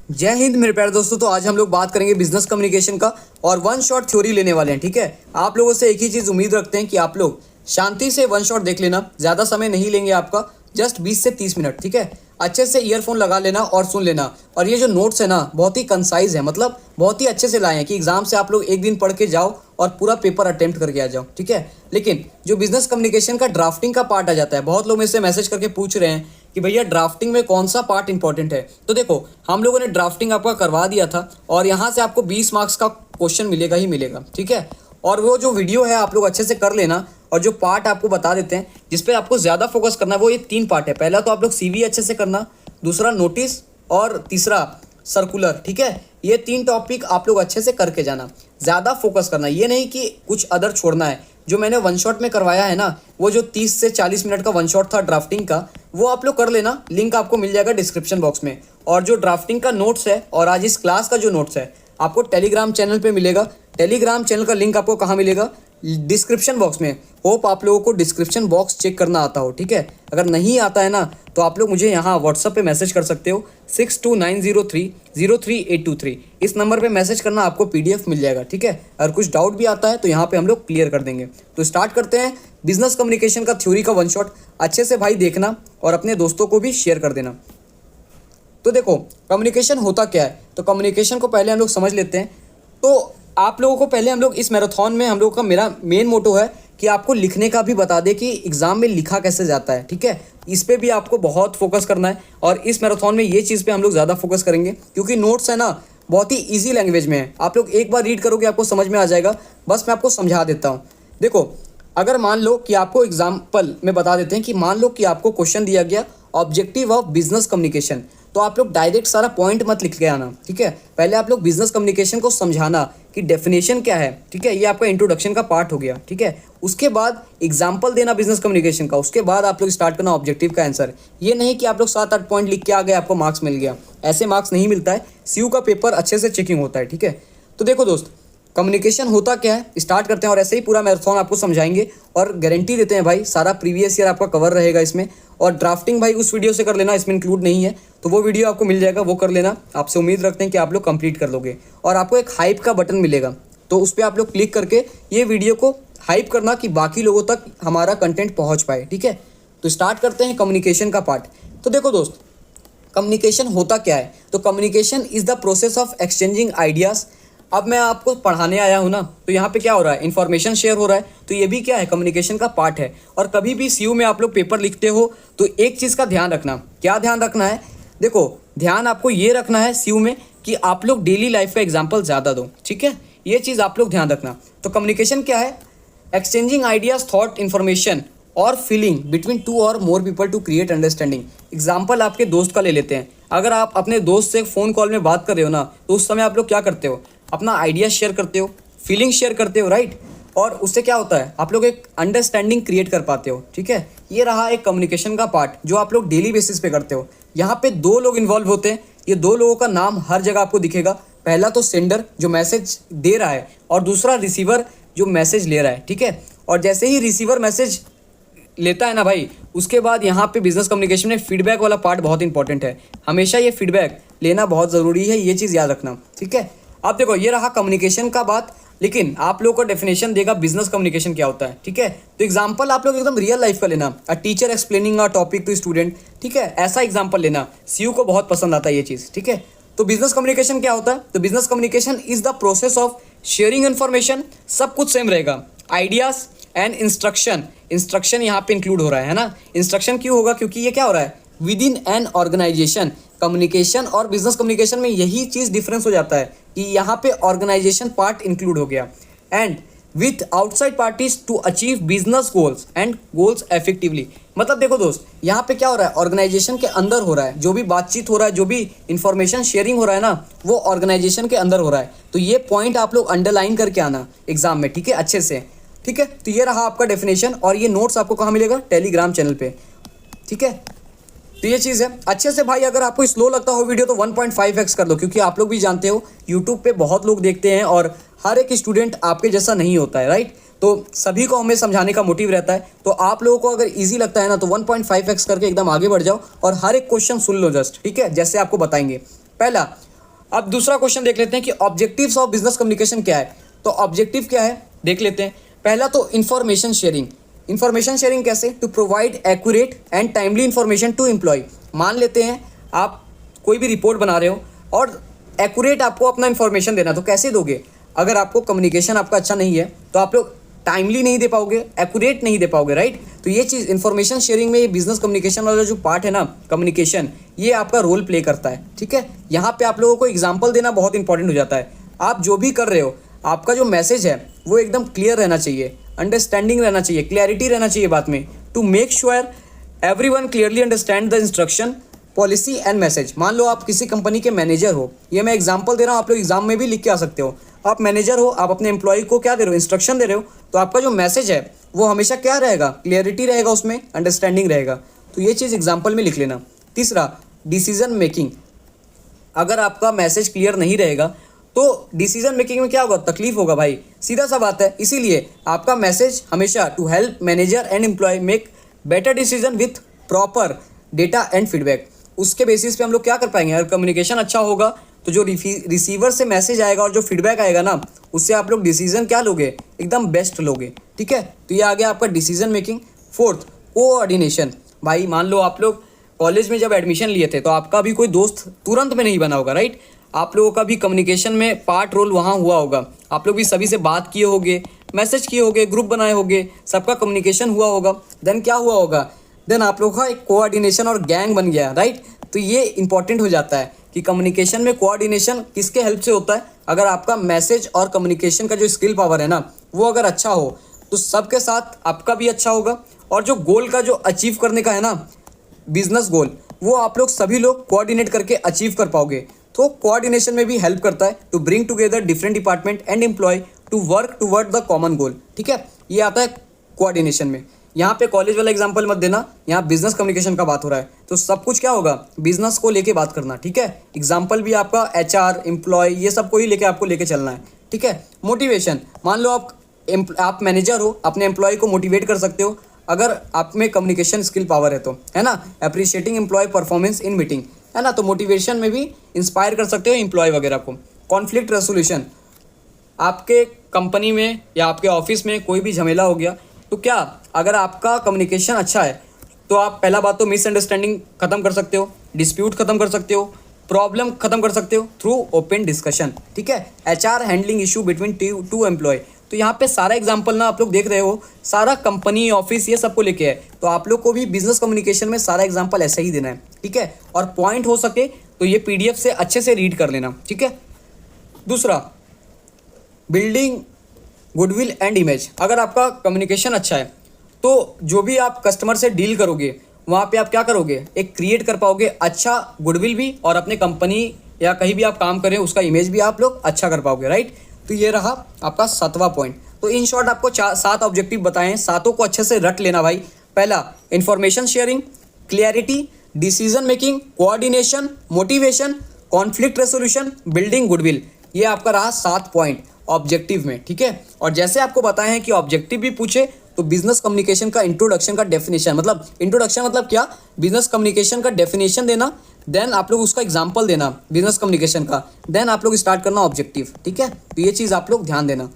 जय हिंद मेरे प्यारे दोस्तों। तो आज हम लोग बात करेंगे बिजनेस कम्युनिकेशन का और वन शॉट थ्योरी लेने वाले हैं। ठीक है, आप लोगों से एक ही चीज़ उम्मीद रखते हैं कि आप लोग शांति से वन शॉट देख लेना, ज़्यादा समय नहीं लेंगे आपका, जस्ट 20 से 30 मिनट। ठीक है, अच्छे से ईयरफोन लगा लेना और सुन लेना। और ये जो नोट्स है ना, बहुत ही कंसाइज है, मतलब बहुत ही अच्छे से लाए हैं कि एग्जाम से आप लोग एक दिन पढ़ के जाओ और पूरा पेपर अटेम्प्ट करके आ जाओ। ठीक है, लेकिन जो बिजनेस कम्युनिकेशन का ड्राफ्टिंग का पार्ट आ जाता है, बहुत लोग मेरे से मैसेज करके पूछ रहे हैं कि भैया ड्राफ्टिंग में कौन सा पार्ट इंपॉर्टेंट है। तो देखो, हम लोगों ने ड्राफ्टिंग आपका करवा दिया था और यहाँ से आपको 20 मार्क्स का क्वेश्चन मिलेगा ही मिलेगा। ठीक है, और वो जो वीडियो है आप लोग अच्छे से कर लेना। और जो पार्ट आपको बता देते हैं जिस पे आपको ज़्यादा फोकस करना है, वो ये 3 पार्ट है। पहला तो आप लोग सीवी अच्छे से करना, दूसरा नोटिस और तीसरा सर्कुलर। ठीक है, ये 3 टॉपिक आप लोग अच्छे से करके जाना, ज़्यादा फोकस करना, ये नहीं कि कुछ अदर छोड़ना है। जो मैंने वन शॉट में करवाया है ना, वो जो 30 से 40 मिनट का वन शॉट था ड्राफ्टिंग का, वो आप लोग कर लेना। लिंक आपको मिल जाएगा डिस्क्रिप्शन बॉक्स में। और जो ड्राफ्टिंग का नोट्स है और आज इस क्लास का जो नोट्स है, आपको टेलीग्राम चैनल पे मिलेगा। टेलीग्राम चैनल का लिंक आपको कहाँ मिलेगा? डिस्क्रिप्शन बॉक्स में। होप आप लोगों को डिस्क्रिप्शन बॉक्स चेक करना आता हो। ठीक है, अगर नहीं आता है ना, तो आप लोग मुझे यहाँ व्हाट्सअप पे मैसेज कर सकते हो 6290303823। इस नंबर पे मैसेज करना, आपको PDF मिल जाएगा। ठीक है, अगर कुछ डाउट भी आता है तो यहाँ पे हम लोग क्लियर कर देंगे। तो स्टार्ट करते हैं बिजनेस कम्युनिकेशन का थ्योरी का वन शॉट। अच्छे से भाई देखना और अपने दोस्तों को भी शेयर कर देना। तो देखो, कम्युनिकेशन होता क्या है, तो कम्युनिकेशन को पहले हम लोग समझ लेते हैं। तो आप लोगों को पहले हम लोग इस मैराथन में, हम लोगों का मेरा मेन मोटो है कि आपको लिखने का भी बता दे कि एग्ज़ाम में लिखा कैसे जाता है। ठीक है, इस पे भी आपको बहुत फोकस करना है। और इस मैराथन में ये चीज़ पे हम लोग ज़्यादा फोकस करेंगे, क्योंकि नोट्स है ना, बहुत ही ईजी लैंग्वेज में है। आप लोग एक बार रीड करोगे आपको समझ में आ जाएगा। बस मैं आपको समझा देता हूँ। देखो, अगर मान लो कि आपको एग्जाम्पल में बता देते हैं कि मान लो कि आपको क्वेश्चन दिया गया ऑब्जेक्टिव ऑफ बिजनेस कम्युनिकेशन, तो आप लोग डायरेक्ट सारा पॉइंट मत लिख के आना। ठीक है, पहले आप लोग बिजनेस कम्युनिकेशन को समझाना कि डेफिनेशन क्या है। ठीक है, ये आपका इंट्रोडक्शन का पार्ट हो गया। ठीक है, उसके बाद एग्जाम्पल देना बिजनेस कम्युनिकेशन का, उसके बाद आप लोग स्टार्ट करना ऑब्जेक्टिव का आंसर। ये नहीं कि आप लोग 7-8 पॉइंट लिख के आ गए, आपको मार्क्स मिल गया। ऐसे मार्क्स नहीं मिलता है। CU का पेपर अच्छे से चेकिंग होता है। ठीक है, तो देखो दोस्त, कम्युनिकेशन होता क्या है, स्टार्ट करते हैं। और ऐसे ही पूरा मैराथन आपको समझाएंगे और गारंटी देते हैं भाई, सारा प्रीवियस ईयर आपका कवर रहेगा इसमें। और ड्राफ्टिंग भाई उस वीडियो से कर लेना, इसमें इंक्लूड नहीं है, तो वो वीडियो आपको मिल जाएगा, वो कर लेना। आपसे उम्मीद रखते हैं कि आप लोग कंप्लीट कर लोगे। और आपको एक हाइप का बटन मिलेगा, तो उस पर आप लोग क्लिक करके ये वीडियो को हाइप करना कि बाकी लोगों तक हमारा कंटेंट पहुँच पाए। ठीक है, तो स्टार्ट करते हैं कम्युनिकेशन का पार्ट। तो देखो दोस्त, कम्युनिकेशन होता क्या है, तो communication is the process of exchanging ideas. अब मैं आपको पढ़ाने आया हूँ ना, तो यहाँ पे क्या हो रहा है, इन्फॉर्मेशन शेयर हो रहा है, तो ये भी क्या है, कम्युनिकेशन का पार्ट है। और कभी भी CU में आप लोग पेपर लिखते हो तो एक चीज़ का ध्यान रखना। क्या ध्यान रखना है? देखो, ध्यान आपको ये रखना है CU में कि आप लोग डेली लाइफ का एग्जाम्पल ज़्यादा दो। ठीक है, ये चीज़ आप लोग ध्यान रखना। तो कम्युनिकेशन क्या है? एक्सचेंजिंग आइडियाज़, थॉट, इन्फॉर्मेशन और फीलिंग बिटवीन 2 और more people to create understanding. Example आपके दोस्त का ले लेते हैं। अगर आप अपने दोस्त से फ़ोन कॉल में बात कर रहे हो ना, तो उस समय आप लोग क्या करते हो, अपना आइडिया शेयर करते हो, फीलिंग शेयर करते हो, राइट। और उससे क्या होता है, आप लोग एक अंडरस्टैंडिंग क्रिएट कर पाते हो। ठीक है, ये रहा एक कम्युनिकेशन का पार्ट जो आप लोग डेली बेसिस पे करते हो। यहाँ पे 2 लोग इन्वॉल्व होते हैं। ये 2 लोगों का नाम हर जगह आपको दिखेगा। पहला तो सेंडर जो मैसेज दे रहा है, और दूसरा रिसीवर जो मैसेज ले रहा है। ठीक है, और जैसे ही रिसीवर मैसेज लेता है ना भाई, उसके बाद यहाँ पे बिजनेस कम्युनिकेशन में फीडबैक वाला पार्ट बहुत इंपॉर्टेंट है। हमेशा ये फीडबैक लेना बहुत ज़रूरी है, ये चीज़ याद रखना। ठीक है, अब देखो, ये रहा कम्युनिकेशन का बात, लेकिन आप लोगों को डेफिनेशन देगा बिजनेस कम्युनिकेशन क्या होता है। ठीक है, तो एग्जांपल आप लोग एकदम रियल लाइफ का लेना। A teacher explaining a topic to student. ठीक है, ऐसा एग्जांपल लेना, CU को बहुत पसंद आता है ये चीज़। ठीक है, तो बिजनेस कम्युनिकेशन क्या होता है, तो business communication is the process of sharing information. सब कुछ सेम रहेगा, आइडियाज़ एंड इंस्ट्रक्शन। इंस्ट्रक्शन यहाँ पे इंक्लूड हो रहा है ना। इंस्ट्रक्शन क्यों होगा, क्योंकि ये क्या हो रहा है, within an organisation. Communication और बिजनेस कम्युनिकेशन में यही चीज़ डिफरेंस हो जाता है कि यहाँ पे ऑर्गेनाइजेशन पार्ट इंक्लूड हो गया। And with outside parties to achieve business goals and goals effectively. मतलब देखो दोस्त, यहाँ पे क्या हो रहा है, ऑर्गेनाइजेशन के अंदर हो रहा है, जो भी बातचीत हो रहा है, जो भी इंफॉर्मेशन शेयरिंग हो रहा है ना, वो ऑर्गेनाइजेशन के अंदर हो रहा है। तो ये पॉइंट आप लोग अंडरलाइन करके आना एग्जाम में। ठीक है, अच्छे से। ठीक है, तो ये रहा आपका डेफिनेशन। और ये नोट्स आपको कहाँ मिलेगा, टेलीग्राम चैनल पे। ठीक है, तो ये चीज़ है। अच्छे से भाई, अगर आपको स्लो लगता हो वीडियो तो 1.5x कर दो, क्योंकि आप लोग भी जानते हो यूट्यूब पे बहुत लोग देखते हैं और हर एक स्टूडेंट आपके जैसा नहीं होता है, राइट। तो सभी को हमें समझाने का मोटिव रहता है। तो आप लोगों को अगर इजी लगता है ना, तो 1.5x करके एकदम आगे बढ़ जाओ और हर एक क्वेश्चन सुन लो जस्ट। ठीक है, जैसे आपको बताएंगे। पहला, अब दूसरा क्वेश्चन देख लेते हैं कि ऑब्जेक्टिव्स ऑफ बिजनेस कम्युनिकेशन क्या है। तो ऑब्जेक्टिव क्या है देख लेते हैं। पहला तो इन्फॉर्मेशन शेयरिंग। इन्फॉर्मेशन शेयरिंग कैसे? To provide accurate and timely information to employ. मान लेते हैं आप कोई भी रिपोर्ट बना रहे हो और एक्यूरेट आपको अपना इन्फॉर्मेशन देना, तो कैसे दोगे? अगर आपको कम्युनिकेशन आपका अच्छा नहीं है तो आप लोग टाइमली नहीं दे पाओगे, एक्यूरेट नहीं दे पाओगे, राइट। तो ये चीज़ इन्फॉर्मेशन शेयरिंग में, ये बिजनेस कम्युनिकेशन वाला जो पार्ट है ना, कम्युनिकेशन, ये आपका रोल प्ले करता है, ठीक है। यहाँ पे आप लोगों को एग्जाम्पल देना बहुत इंपॉर्टेंट हो जाता है। आप जो भी कर रहे हो, आपका जो मैसेज है वो एकदम क्लियर रहना चाहिए, अंडरस्टैंडिंग रहना चाहिए, क्लैरिटी रहना चाहिए बात में, to make sure everyone clearly understand the instruction, policy and message. मान लो आप किसी कंपनी के मैनेजर हो, ये मैं एग्जांपल दे रहा हूँ, आप लोग एग्जाम में भी लिख के आ सकते हो। आप मैनेजर हो, आप अपने एम्प्लॉय को क्या दे रहे हो? इंस्ट्रक्शन दे रहे हो। तो आपका जो मैसेज है वो हमेशा क्या रहेगा? क्लियरिटी रहेगा, उसमें अंडरस्टैंडिंग रहेगा। तो ये चीज़ एग्जाम्पल में लिख लेना। तीसरा, डिसीजन मेकिंग। अगर आपका मैसेज क्लियर नहीं रहेगा तो डिसीजन मेकिंग में क्या होगा? तकलीफ होगा भाई, सीधा सा बात है। इसीलिए आपका मैसेज हमेशा to help manager and employ make better decision with proper data and feedback. उसके बेसिस पे हम लोग क्या कर पाएंगे? अगर कम्युनिकेशन अच्छा होगा तो जो रिसीवर से मैसेज आएगा और जो फीडबैक आएगा ना, उससे आप लोग डिसीजन क्या लोगे? एकदम बेस्ट लोगे, ठीक है। तो ये आ गया आपका डिसीजन मेकिंग। Fourth, coordination. भाई मान लो आप लोग कॉलेज में जब एडमिशन लिए थे तो आपका भी कोई दोस्त तुरंत में नहीं बना होगा, राइट। आप लोगों का भी कम्युनिकेशन में पार्ट रोल वहाँ हुआ होगा। आप लोग भी सभी से बात किए होंगे, मैसेज किए होंगे, ग्रुप बनाए होंगे, सबका कम्युनिकेशन हुआ होगा। देन क्या हुआ होगा? देन आप लोगों का एक कोऑर्डिनेशन और गैंग बन गया, राइट। तो ये इंपॉर्टेंट हो जाता है कि कम्युनिकेशन में कोऑर्डिनेशन किसके हेल्प से होता है? अगर आपका मैसेज और कम्युनिकेशन का जो स्किल पावर है ना, वो अगर अच्छा हो तो सबके साथ आपका भी अच्छा होगा। और जो गोल का जो अचीव करने का है ना, बिजनेस गोल, वो आप लोग सभी लोग कोऑर्डिनेट करके अचीव कर पाओगे। तो कोऑर्डिनेशन में भी हेल्प करता है to bring together different department and employ to work toward the common goal, ठीक है। ये आता है कोऑर्डिनेशन में। यहाँ पे कॉलेज वाला एग्जांपल मत देना, यहाँ बिजनेस कम्युनिकेशन का बात हो रहा है, तो सब कुछ क्या होगा? बिजनेस को लेके बात करना, ठीक है। एग्जांपल भी आपका HR, एम्प्लॉय, ये सब को ही लेके आपको लेके चलना है, ठीक है। मोटिवेशन, मान लो आप मैनेजर हो, अपने एम्प्लॉय को मोटिवेट कर सकते हो अगर आप में कम्युनिकेशन स्किल पावर है तो, है ना। Appreciating employ performance in meeting, है ना। तो मोटिवेशन में भी इंस्पायर कर सकते हो एम्प्लॉय वगैरह को। कॉन्फ्लिक्ट रेसोल्यूशन, आपके कंपनी में या आपके ऑफिस में कोई भी झमेला हो गया तो क्या, अगर आपका कम्युनिकेशन अच्छा है तो आप पहला बात तो मिसअंडरस्टैंडिंग खत्म कर सकते हो, डिस्प्यूट खत्म कर सकते हो, प्रॉब्लम खत्म कर सकते हो थ्रू ओपन डिस्कशन, ठीक है। HR handling issue between two employ. तो यहाँ पे सारा एग्जांपल ना आप लोग देख रहे हो, सारा कंपनी, ऑफिस, ये सबको लेके है। तो आप लोग को भी बिजनेस कम्युनिकेशन में सारा एग्जांपल ऐसा ही देना है, ठीक है। और पॉइंट हो सके तो ये PDF से अच्छे से रीड कर लेना, ठीक है। दूसरा, बिल्डिंग गुडविल एंड इमेज। अगर आपका कम्युनिकेशन अच्छा है तो जो भी आप कस्टमर से डील करोगे वहाँ पे आप क्या करोगे? एक क्रिएट कर पाओगे अच्छा गुडविल भी, और अपने कंपनी या कहीं भी आप काम करें उसका इमेज भी आप लोग अच्छा कर पाओगे, राइट। तो ये रहा आपका 7वां पॉइंट। तो इन शॉर्ट आपको 7 ऑब्जेक्टिव बताएं, 7 को अच्छे से रट लेना भाई। पहला, information sharing, clarity, decision making, coordination, motivation, conflict resolution, building goodwill. ये आपका रहा 7 पॉइंट ऑब्जेक्टिव में, ठीक है। और जैसे आपको बताए हैं कि ऑब्जेक्टिव भी पूछे तो बिजनेस कम्युनिकेशन का इंट्रोडक्शन का डेफिनेशन, मतलब इंट्रोडक्शन मतलब क्या? बिजनेस कम्युनिकेशन का डेफिनेशन देना, देन आप लोग उसका एग्जांपल देना बिजनेस कम्युनिकेशन का, देन आप लोग स्टार्ट करना ऑब्जेक्टिव, ठीक है। तो ये चीज़ आप लोग ध्यान देना।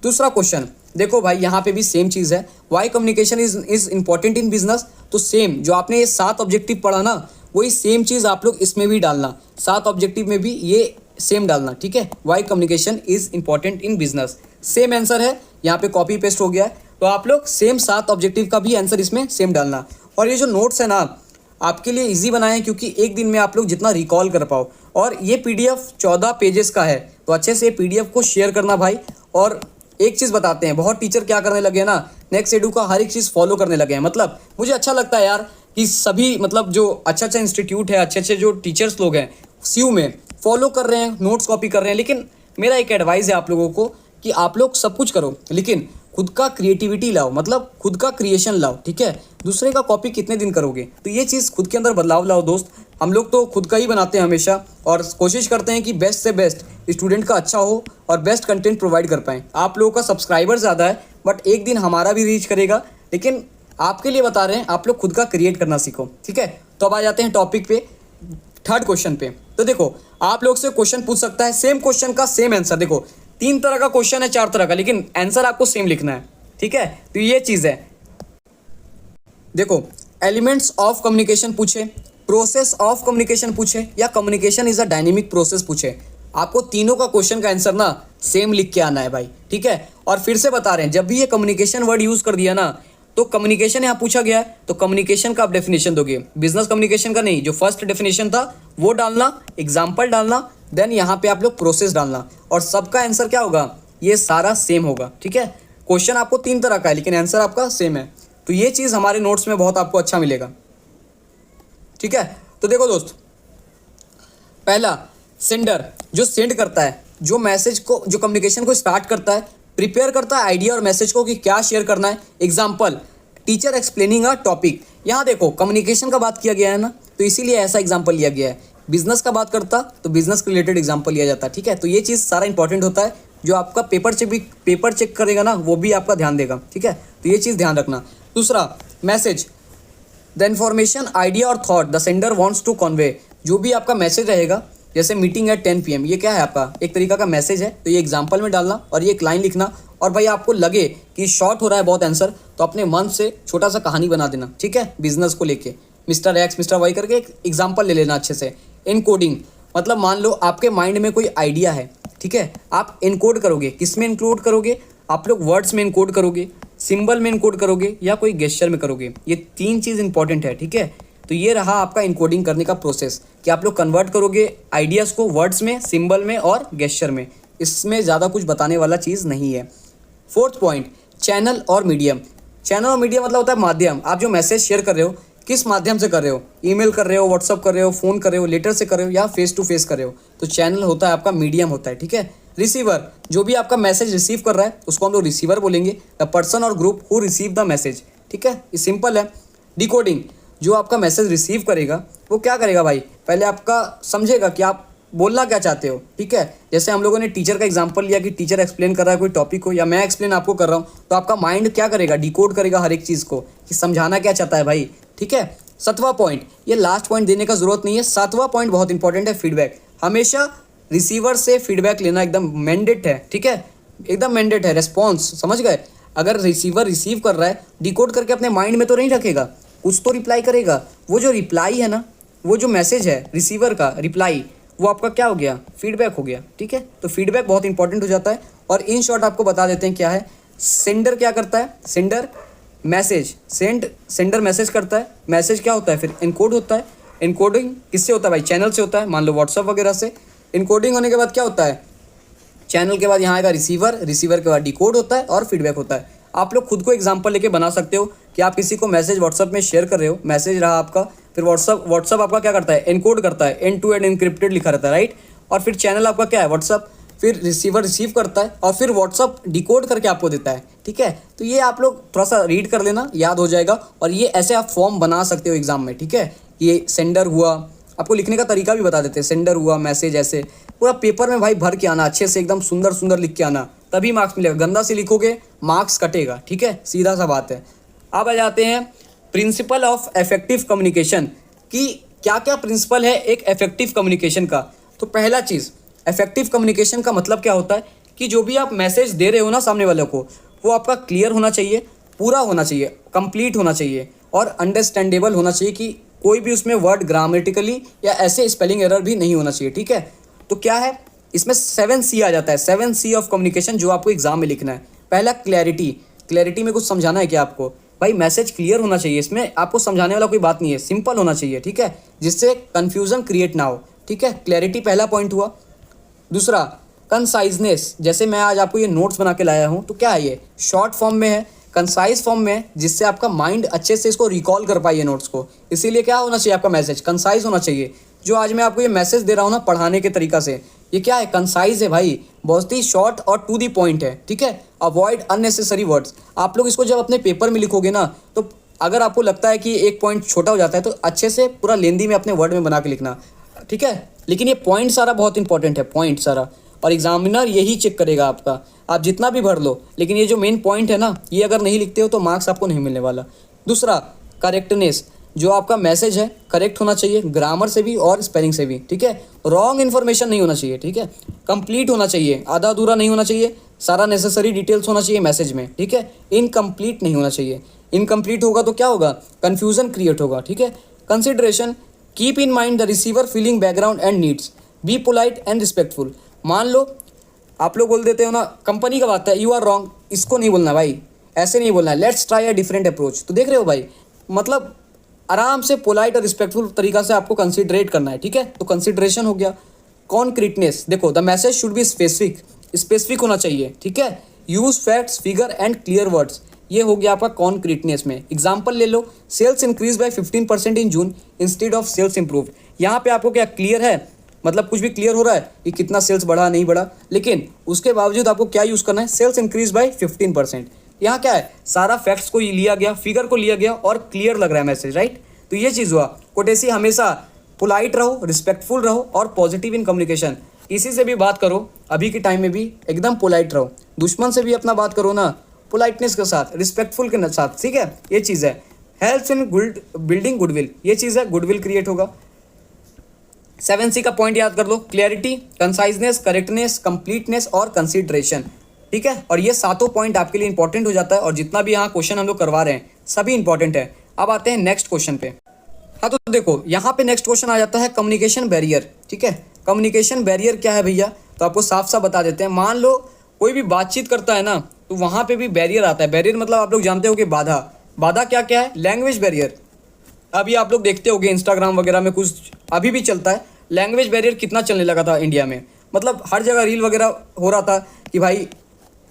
दूसरा क्वेश्चन देखो भाई, यहाँ पे भी सेम चीज़ है, why communication is important in business. तो सेम जो आपने ये 7 ऑब्जेक्टिव पढ़ा ना, वही सेम चीज़ आप लोग इसमें भी डालना, 7 ऑब्जेक्टिव में भी ये सेम डालना, ठीक है। Why communication is important in business, same answer है, यहाँ पे कॉपी पेस्ट हो गया है। तो आप लोग सेम 7 ऑब्जेक्टिव का भी आंसर इसमें सेम डालना। और ये जो नोट्स है ना, आपके लिए इजी बनाए हैं क्योंकि एक दिन में आप लोग जितना रिकॉल कर पाओ। और ये PDF 14 पेजेस का है, तो अच्छे से PDF को शेयर करना भाई। और एक चीज़ बताते हैं, बहुत टीचर क्या करने लगे हैं ना, नेक्स्ट एडू का हर एक चीज़ फॉलो करने लगे हैं। मतलब मुझे अच्छा लगता है यार कि सभी, मतलब जो अच्छा इंस्टीट्यूट है, अच्छे जो टीचर्स लोग हैं CU में, फॉलो कर रहे हैं, नोट्स कॉपी कर रहे हैं। लेकिन मेरा एक एडवाइस है आप लोगों को कि आप लोग सब कुछ करो लेकिन खुद का क्रिएटिविटी लाओ, मतलब खुद का क्रिएशन लाओ, ठीक है। दूसरे का कॉपी कितने दिन करोगे? तो ये चीज़ खुद के अंदर बदलाव लाओ दोस्त। हम लोग तो खुद का ही बनाते हैं हमेशा, और कोशिश करते हैं कि बेस्ट से बेस्ट स्टूडेंट का अच्छा हो और बेस्ट कंटेंट प्रोवाइड कर पाएँ। आप लोगों का सब्सक्राइबर ज़्यादा है, बट एक दिन हमारा भी रीच करेगा। लेकिन आपके लिए बता रहे हैं, आप लोग खुद का क्रिएट करना सीखो, ठीक है। तो अब आ जाते हैं टॉपिक पे। थर्ड क्वेश्चन पे। तो देखो आप लोग से क्वेश्चन पूछ सकता है, सेम क्वेश्चन का सेम आंसर। देखो 3 तरह का क्वेश्चन है, 4 तरह का, लेकिन आंसर आपको सेम लिखना है, ठीक है। तो ये चीज़ है। देखो एलिमेंट्स ऑफ कम्युनिकेशन पूछे, प्रोसेस ऑफ कम्युनिकेशन पूछे, या communication is a dynamic process पूछे, आपको तीनों का क्वेश्चन का आंसर ना सेम लिख के आना है भाई, ठीक है। और फिर से बता रहे हैं, जब भी ये कम्युनिकेशन वर्ड यूज कर दिया ना, तो कम्युनिकेशन यहाँ पूछा गया है, तो कम्युनिकेशन का आप डेफिनेशन दोगे, बिजनेस कम्युनिकेशन का नहीं, जो फर्स्ट डेफिनेशन था वो डालना, एग्जाम्पल डालना, देन यहाँ पे आप लोग प्रोसेस डालना, और सबका आंसर क्या होगा, ये सारा सेम होगा, ठीक है। क्वेश्चन आपको 3 तरह का है, लेकिन आंसर आपका सेम है। तो ये चीज़ हमारे नोट्स में बहुत आपको अच्छा मिलेगा, ठीक है। तो देखो दोस्त, पहला सेंडर, जो सेंड करता है, जो मैसेज को, जो कम्युनिकेशन को स्टार्ट करता है, प्रिपेयर करता है आइडिया और मैसेज को कि क्या शेयर करना है। Example, teacher explaining a topic. यहाँ देखो कम्युनिकेशन का बात किया गया है ना, तो इसीलिए ऐसा एग्जाम्पल लिया गया है। बिजनेस का बात करता तो बिजनेस रिलेटेड एग्जाम्पल लिया जाता, ठीक है। तो ये चीज़ सारा इंपॉर्टेंट होता है, जो आपका पेपर चेक करेगा ना, वो भी आपका ध्यान देगा, ठीक है। तो ये चीज़ ध्यान रखना। दूसरा मैसेज, द इन्फॉर्मेशन, आइडिया और thought the sender wants to convey. जो भी आपका मैसेज रहेगा, जैसे मीटिंग एट 10 PM, ये क्या है आपका एक तरीका का मैसेज है, तो ये एग्जाम्पल में डालना और ये एक लाइन लिखना। और भाई आपको लगे कि शॉर्ट हो रहा है बहुत आंसर, तो अपने मन से छोटा सा कहानी बना देना, ठीक है, बिजनेस को लेके, मिस्टर एक्स मिस्टर वाई करके एक एग्जाम्पल ले लेना अच्छे से। इनकोडिंग, मतलब मान लो आपके माइंड में कोई आइडिया है, ठीक है, आप इनकोड करोगे, किस में इनकोड करोगे, आप लोग वर्ड्स में इनकोड करोगे, सिंबल में इनकोड करोगे, या कोई गेस्चर में करोगे। ये 3 चीज़ इंपॉर्टेंट है, ठीक है। तो ये रहा आपका इनकोडिंग करने का प्रोसेस, कि आप लोग कन्वर्ट करोगे आइडियाज़ को वर्ड्स में, सिंबल में और गेस्चर में। इसमें ज़्यादा कुछ बताने वाला चीज़ नहीं है। 4th पॉइंट, चैनल और मीडियम। चैनल और मीडियम मतलब होता है माध्यम। आप जो मैसेज शेयर कर रहे हो, किस माध्यम से कर रहे हो, ईमेल कर रहे हो, व्हाट्सअप कर रहे हो, फ़ोन कर रहे हो, लेटर से कर रहे हो, या फेस टू फेस कर रहे हो, तो चैनल होता है आपका, मीडियम होता है, ठीक है। रिसीवर, जो भी आपका मैसेज रिसीव कर रहा है उसको हम लोग रिसीवर बोलेंगे, द पर्सन और group who receive the message, ठीक है, ये सिंपल है। डिकोडिंग, जो आपका मैसेज रिसीव करेगा वो क्या करेगा भाई, पहले आपका समझेगा कि आप बोलना क्या चाहते हो, ठीक है। जैसे हम लोगों ने टीचर का एग्जांपल लिया कि टीचर एक्सप्लेन कर रहा है कोई टॉपिक को, या मैं एक्सप्लेन आपको कर रहा हूँ, तो आपका माइंड क्या करेगा, डिकोड करेगा हर एक चीज़ को कि समझाना क्या चाहता है भाई, ठीक है। 7वां पॉइंट, ये लास्ट पॉइंट देने का जरूरत नहीं है, 7वां पॉइंट बहुत इंपॉर्टेंट है, फीडबैक। हमेशा रिसीवर से फीडबैक लेना एकदम मैंडेट है, ठीक है, एकदम मैंडेट है। रेस्पॉन्स, समझ गए, अगर रिसीवर रिसीव कर रहा है, डिकोड करके अपने माइंड में तो नहीं रखेगा, कुछ तो रिप्लाई करेगा। वो जो रिप्लाई है ना, वो जो मैसेज है रिसीवर का रिप्लाई, वो आपका क्या हो गया, फीडबैक हो गया, ठीक है। तो फीडबैक बहुत इंपॉर्टेंट हो जाता है। और इन शॉर्ट आपको बता देते हैं क्या है। सेंडर क्या करता है, सेंडर मैसेज, सेंडर मैसेज करता है, मैसेज क्या होता है फिर, इनकोड होता है। इनकोडिंग किससे होता है भाई, चैनल से होता है, मान लो व्हाट्सअप वगैरह से। इनकोडिंग होने के बाद क्या होता है, चैनल के बाद यहाँ आएगा रिसीवर, रिसीवर के बाद डिकोड होता है और फीडबैक होता है। आप लोग खुद को एग्जांपल लेके बना सकते हो कि आप किसी को मैसेज व्हाट्सअप में शेयर कर रहे हो, मैसेज रहा आपका, फिर व्हाट्सअप आपका क्या करता है, एनकोड करता है, एंड टू एंड एनक्रिप्टेड लिखा रहता है, राइट। और फिर चैनल आपका क्या है, व्हाट्सअप, फिर रिसीवर रिसीव करता है और फिर व्हाट्सअप डिकोड करके आपको देता है, ठीक है। तो ये आप लोग थोड़ा सा रीड कर लेना, याद हो जाएगा। और ये ऐसे आप फॉर्म बना सकते हो एग्जाम में, ठीक है। ये सेंडर हुआ, आपको लिखने का तरीका भी बता देते हैं, सेंडर हुआ, मैसेज, ऐसे पूरा पेपर में भाई भर के आना, अच्छे से एकदम सुंदर सुंदर लिख के आना, तभी मार्क्स मिलेगा। गंदा से लिखोगे मार्क्स कटेगा, ठीक है, सीधा सा बात है। अब आ जाते हैं प्रिंसिपल ऑफ इफेक्टिव कम्युनिकेशन, कि क्या क्या प्रिंसिपल है एक इफेक्टिव कम्युनिकेशन का। तो पहला चीज़, इफेक्टिव कम्युनिकेशन का मतलब क्या होता है कि जो भी आप मैसेज दे रहे हो ना सामने वाले को, वो आपका क्लियर होना चाहिए, पूरा होना चाहिए, कंप्लीट होना चाहिए और अंडरस्टैंडेबल होना चाहिए, कि कोई भी उसमें वर्ड ग्रामेटिकली या ऐसे स्पेलिंग एरर भी नहीं होना चाहिए, ठीक है। तो क्या है इसमें 7C आ जाता है, 7C ऑफ कम्युनिकेशन, जो आपको एग्जाम में लिखना है। पहला क्लैरिटी, क्लैरिटी में कुछ समझाना है क्या आपको, भाई मैसेज क्लियर होना चाहिए, इसमें आपको समझाने वाला कोई बात नहीं है, सिंपल होना चाहिए, ठीक है, जिससे कन्फ्यूजन क्रिएट ना हो, ठीक है। क्लैरिटी पहला पॉइंट हुआ। दूसरा कंसाइजनेस, जैसे मैं आज आपको ये नोट्स बना के लाया हूँ, तो क्या है ये शॉर्ट फॉर्म में है, कंसाइज फॉर्म में है, जिससे आपका माइंड अच्छे से इसको रिकॉल कर पाए नोट्स को। इसीलिए क्या होना चाहिए, आपका मैसेज कंसाइज होना चाहिए। जो आज मैं आपको ये मैसेज दे रहा हूँ ना पढ़ाने के तरीका से, ये क्या है, कंसाइज है भाई, बहुत ही शॉर्ट और टू दी पॉइंट है, ठीक है। Avoid unnecessary words. आप लोग इसको जब अपने पेपर में लिखोगे ना, तो अगर आपको लगता है कि एक पॉइंट छोटा हो जाता है, तो अच्छे से पूरा लेंदी में अपने वर्ड में बना के लिखना, ठीक है। लेकिन ये पॉइंट सारा बहुत इंपॉर्टेंट है, पॉइंट सारा, और एग्जामिनर यही चेक करेगा आपका, आप जितना भी भर लो, लेकिन ये जो मेन पॉइंट है ना, ये अगर नहीं लिखते हो तो मार्क्स आपको नहीं मिलने वाला। दूसरा करेक्टनेस, जो आपका मैसेज है करेक्ट होना चाहिए, ग्रामर से भी और स्पेलिंग से भी, ठीक है। रॉन्ग इन्फॉर्मेशन नहीं होना चाहिए, ठीक है। कंप्लीट होना चाहिए, आधा अधूरा नहीं होना चाहिए, सारा नेसेसरी डिटेल्स होना चाहिए मैसेज में, ठीक है। इनकम्प्लीट नहीं होना चाहिए, इनकम्प्लीट होगा तो क्या होगा, कन्फ्यूजन क्रिएट होगा, ठीक है। Consideration, keep in mind the receiver feeling background and needs, be polite and respectful. मान लो आप लोग बोल देते हो ना, कंपनी का बात है, यू आर रॉन्ग, इसको नहीं बोलना भाई, ऐसे नहीं बोलना है, let's try a different approach. तो देख रहे हो भाई, मतलब आराम से पोलाइट और रिस्पेक्टफुल तरीका से आपको कंसिडरेट करना है, ठीक है। तो कंसिडरेशन हो गया। कॉन्क्रीटनेस, देखो the message should be specific, specific होना चाहिए, ठीक है। Use facts, figure and clear words, ये हो गया आपका कॉन्क्रीटनेस में। एग्जाम्पल ले लो, sales increase by 15% in June instead of sales improve. यहाँ पे आपको क्या क्लियर है, मतलब कुछ भी क्लियर हो रहा है कि कितना सेल्स बढ़ा नहीं बढ़ा, लेकिन उसके बावजूद आपको क्या यूज़ करना है, सेल्स इंक्रीज बाय 15%। यहाँ क्या है, सारा फैक्ट्स को लिया गया, फिगर को लिया गया और क्लियर लग रहा है मैसेज, राइट। तो ये चीज़ हुआ। कोटेसी हमेशा पोलाइट रहो, रिस्पेक्टफुल रहो और पॉजिटिव इन कम्युनिकेशन। किसी से भी बात करो अभी के टाइम में भी एकदम पोलाइट रहो, दुश्मन से भी अपना बात करो ना पोलाइटनेस के साथ, रिस्पेक्टफुल के साथ, ठीक है। ये चीज़ है। हेल्प्स इन बिल्डिंग गुडविल, ये चीज़ है, गुडविल क्रिएट होगा। 7C का पॉइंट याद कर लो, क्लियरिटी, कंसाइजनेस, करेक्टनेस, कंप्लीटनेस और कंसिडरेशन, ठीक है। और ये सातों पॉइंट आपके लिए इंपॉर्टेंट हो जाता है, और जितना भी यहाँ क्वेश्चन हम लोग करवा रहे हैं सभी इंपॉर्टेंट है। अब आते हैं नेक्स्ट क्वेश्चन पे। हाँ तो देखो यहाँ पे नेक्स्ट क्वेश्चन आ जाता है कम्युनिकेशन बैरियर, ठीक है। कम्युनिकेशन बैरियर क्या है भैया, तो आपको साफ साफ बता देते हैं। मान लो कोई भी बातचीत करता है ना, तो वहाँ पे भी बैरियर आता है। बैरियर मतलब आप लोग जानते हो कि बाधा, बाधा क्या क्या है, लैंग्वेज बैरियर। अभी आप लोग देखते होगे इंस्टाग्राम वगैरह में कुछ अभी भी चलता है, लैंग्वेज बैरियर कितना चलने लगा था इंडिया में, मतलब हर जगह रील वगैरह हो रहा था कि भाई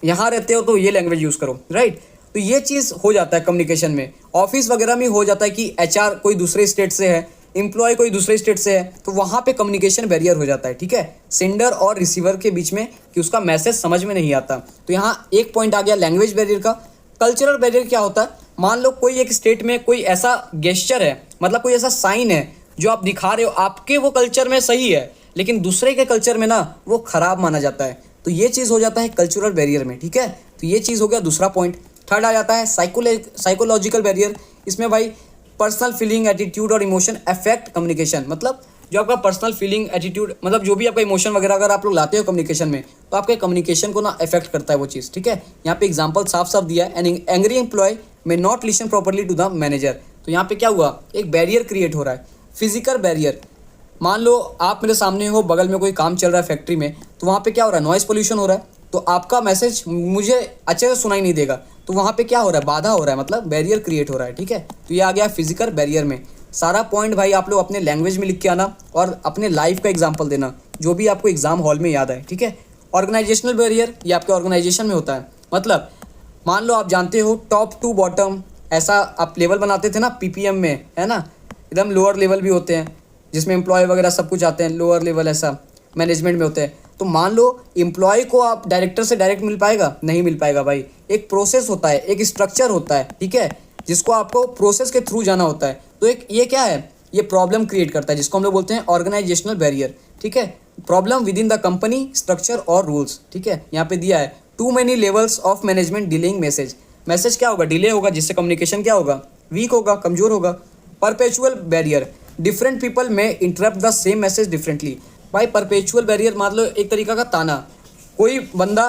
यहाँ रहते हो तो ये लैंग्वेज यूज़ करो, राइट। तो ये चीज़ हो जाता है कम्युनिकेशन में। ऑफिस वगैरह में हो जाता है कि एचआर कोई दूसरे स्टेट से है, एम्प्लॉय कोई दूसरे स्टेट से है, तो वहाँ पे कम्युनिकेशन बैरियर हो जाता है, ठीक है, सेंडर और रिसीवर के बीच में, कि उसका मैसेज समझ में नहीं आता। तो यहाँ एक पॉइंट आ गया लैंग्वेज बैरियर का। कल्चरल बैरियर क्या होता है, मान लो कोई एक स्टेट में कोई ऐसा गेस्चर है, मतलब कोई ऐसा साइन है जो आप दिखा रहे हो, आपके वो कल्चर में सही है लेकिन दूसरे के कल्चर में ना वो खराब माना जाता है, तो ये चीज़ हो जाता है कल्चरल बैरियर में, ठीक है। तो ये चीज़ हो गया दूसरा पॉइंट। थर्ड आ जाता है साइकोलॉजिकल बैरियर। इसमें भाई पर्सनल फीलिंग, एटीट्यूड और इमोशन अफेक्ट कम्युनिकेशन, मतलब जो आपका पर्सनल फीलिंग, एटीट्यूड, मतलब जो भी आपका इमोशन वगैरह अगर आप लोग लाते हो कम्युनिकेशन में, तो आपके कम्युनिकेशन को ना अफेक्ट करता है वो चीज़, ठीक है। यहाँ पे एग्जांपल साफ साफ दिया है, an angry employ may not listen properly to the manager. तो यहाँ पे क्या हुआ, एक बैरियर क्रिएट हो रहा है। फिजिकल बैरियर, मान लो आप मेरे सामने हो, बगल में कोई काम चल रहा है फैक्ट्री में, तो वहाँ पे क्या हो रहा है, नॉइस पोल्यूशन हो रहा है, तो आपका मैसेज मुझे अच्छे से सुनाई नहीं देगा, तो वहाँ पे क्या हो रहा है, बाधा हो रहा है, मतलब बैरियर क्रिएट हो रहा है, ठीक है। तो ये आ गया फिजिकल बैरियर में। सारा पॉइंट भाई आप लोग अपने लैंग्वेज में लिख के आना और अपने लाइफ का एग्जाम्पल देना, जो भी आपको एग्जाम हॉल में याद आए, ठीक है। ऑर्गेनाइजेशनल बैरियर, ये आपके ऑर्गेनाइजेशन में होता है, मतलब मान लो आप जानते हो टॉप टू बॉटम, ऐसा आप लेवल बनाते थे ना पीपीएम में, है ना, एकदम लोअर लेवल भी होते हैं जिसमें एम्प्लॉय वगैरह सब कुछ आते हैं, लोअर लेवल ऐसा मैनेजमेंट में होते हैं। तो मान लो एम्प्लॉय को आप डायरेक्टर से डायरेक्ट मिल पाएगा, नहीं मिल पाएगा भाई। एक प्रोसेस होता है, एक स्ट्रक्चर होता है, ठीक है, जिसको आपको प्रोसेस के थ्रू जाना होता है। तो एक ये क्या है, ये प्रॉब्लम क्रिएट करता है, जिसको हम लोग बोलते हैं ऑर्गेनाइजेशनल बैरियर, ठीक है। Problem within the company structure और रूल्स, ठीक है। यहाँ पे दिया है too many levels of management delaying message. Message क्या होगा, डिले होगा, जिससे कम्युनिकेशन क्या होगा, वीक होगा, कमजोर होगा। परपेचुअल बैरियर, डिफरेंट पीपल में interrupt the same message differently. भाई परपेचुअल बैरियर मान लो एक तरीका का ताना, कोई बंदा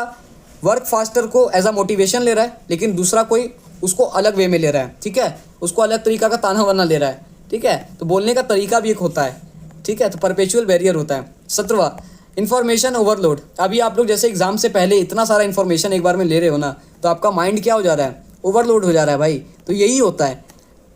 वर्क फास्टर को एज अ मोटिवेशन ले रहा है, लेकिन दूसरा कोई उसको अलग वे में ले रहा है, ठीक है, उसको अलग तरीका का ताना वाना ले रहा है, ठीक है। तो बोलने का तरीका भी एक होता है, ठीक है। तो परपेचुअल बैरियर होता है। 17वां, इन्फॉर्मेशन ओवरलोड। अभी आप लोग जैसे एग्जाम से पहले इतना सारा इन्फॉर्मेशन एक बार में ले रहे हो ना, तो आपका माइंड क्या हो जा रहा है, ओवरलोड हो जा रहा है भाई। तो यही होता है,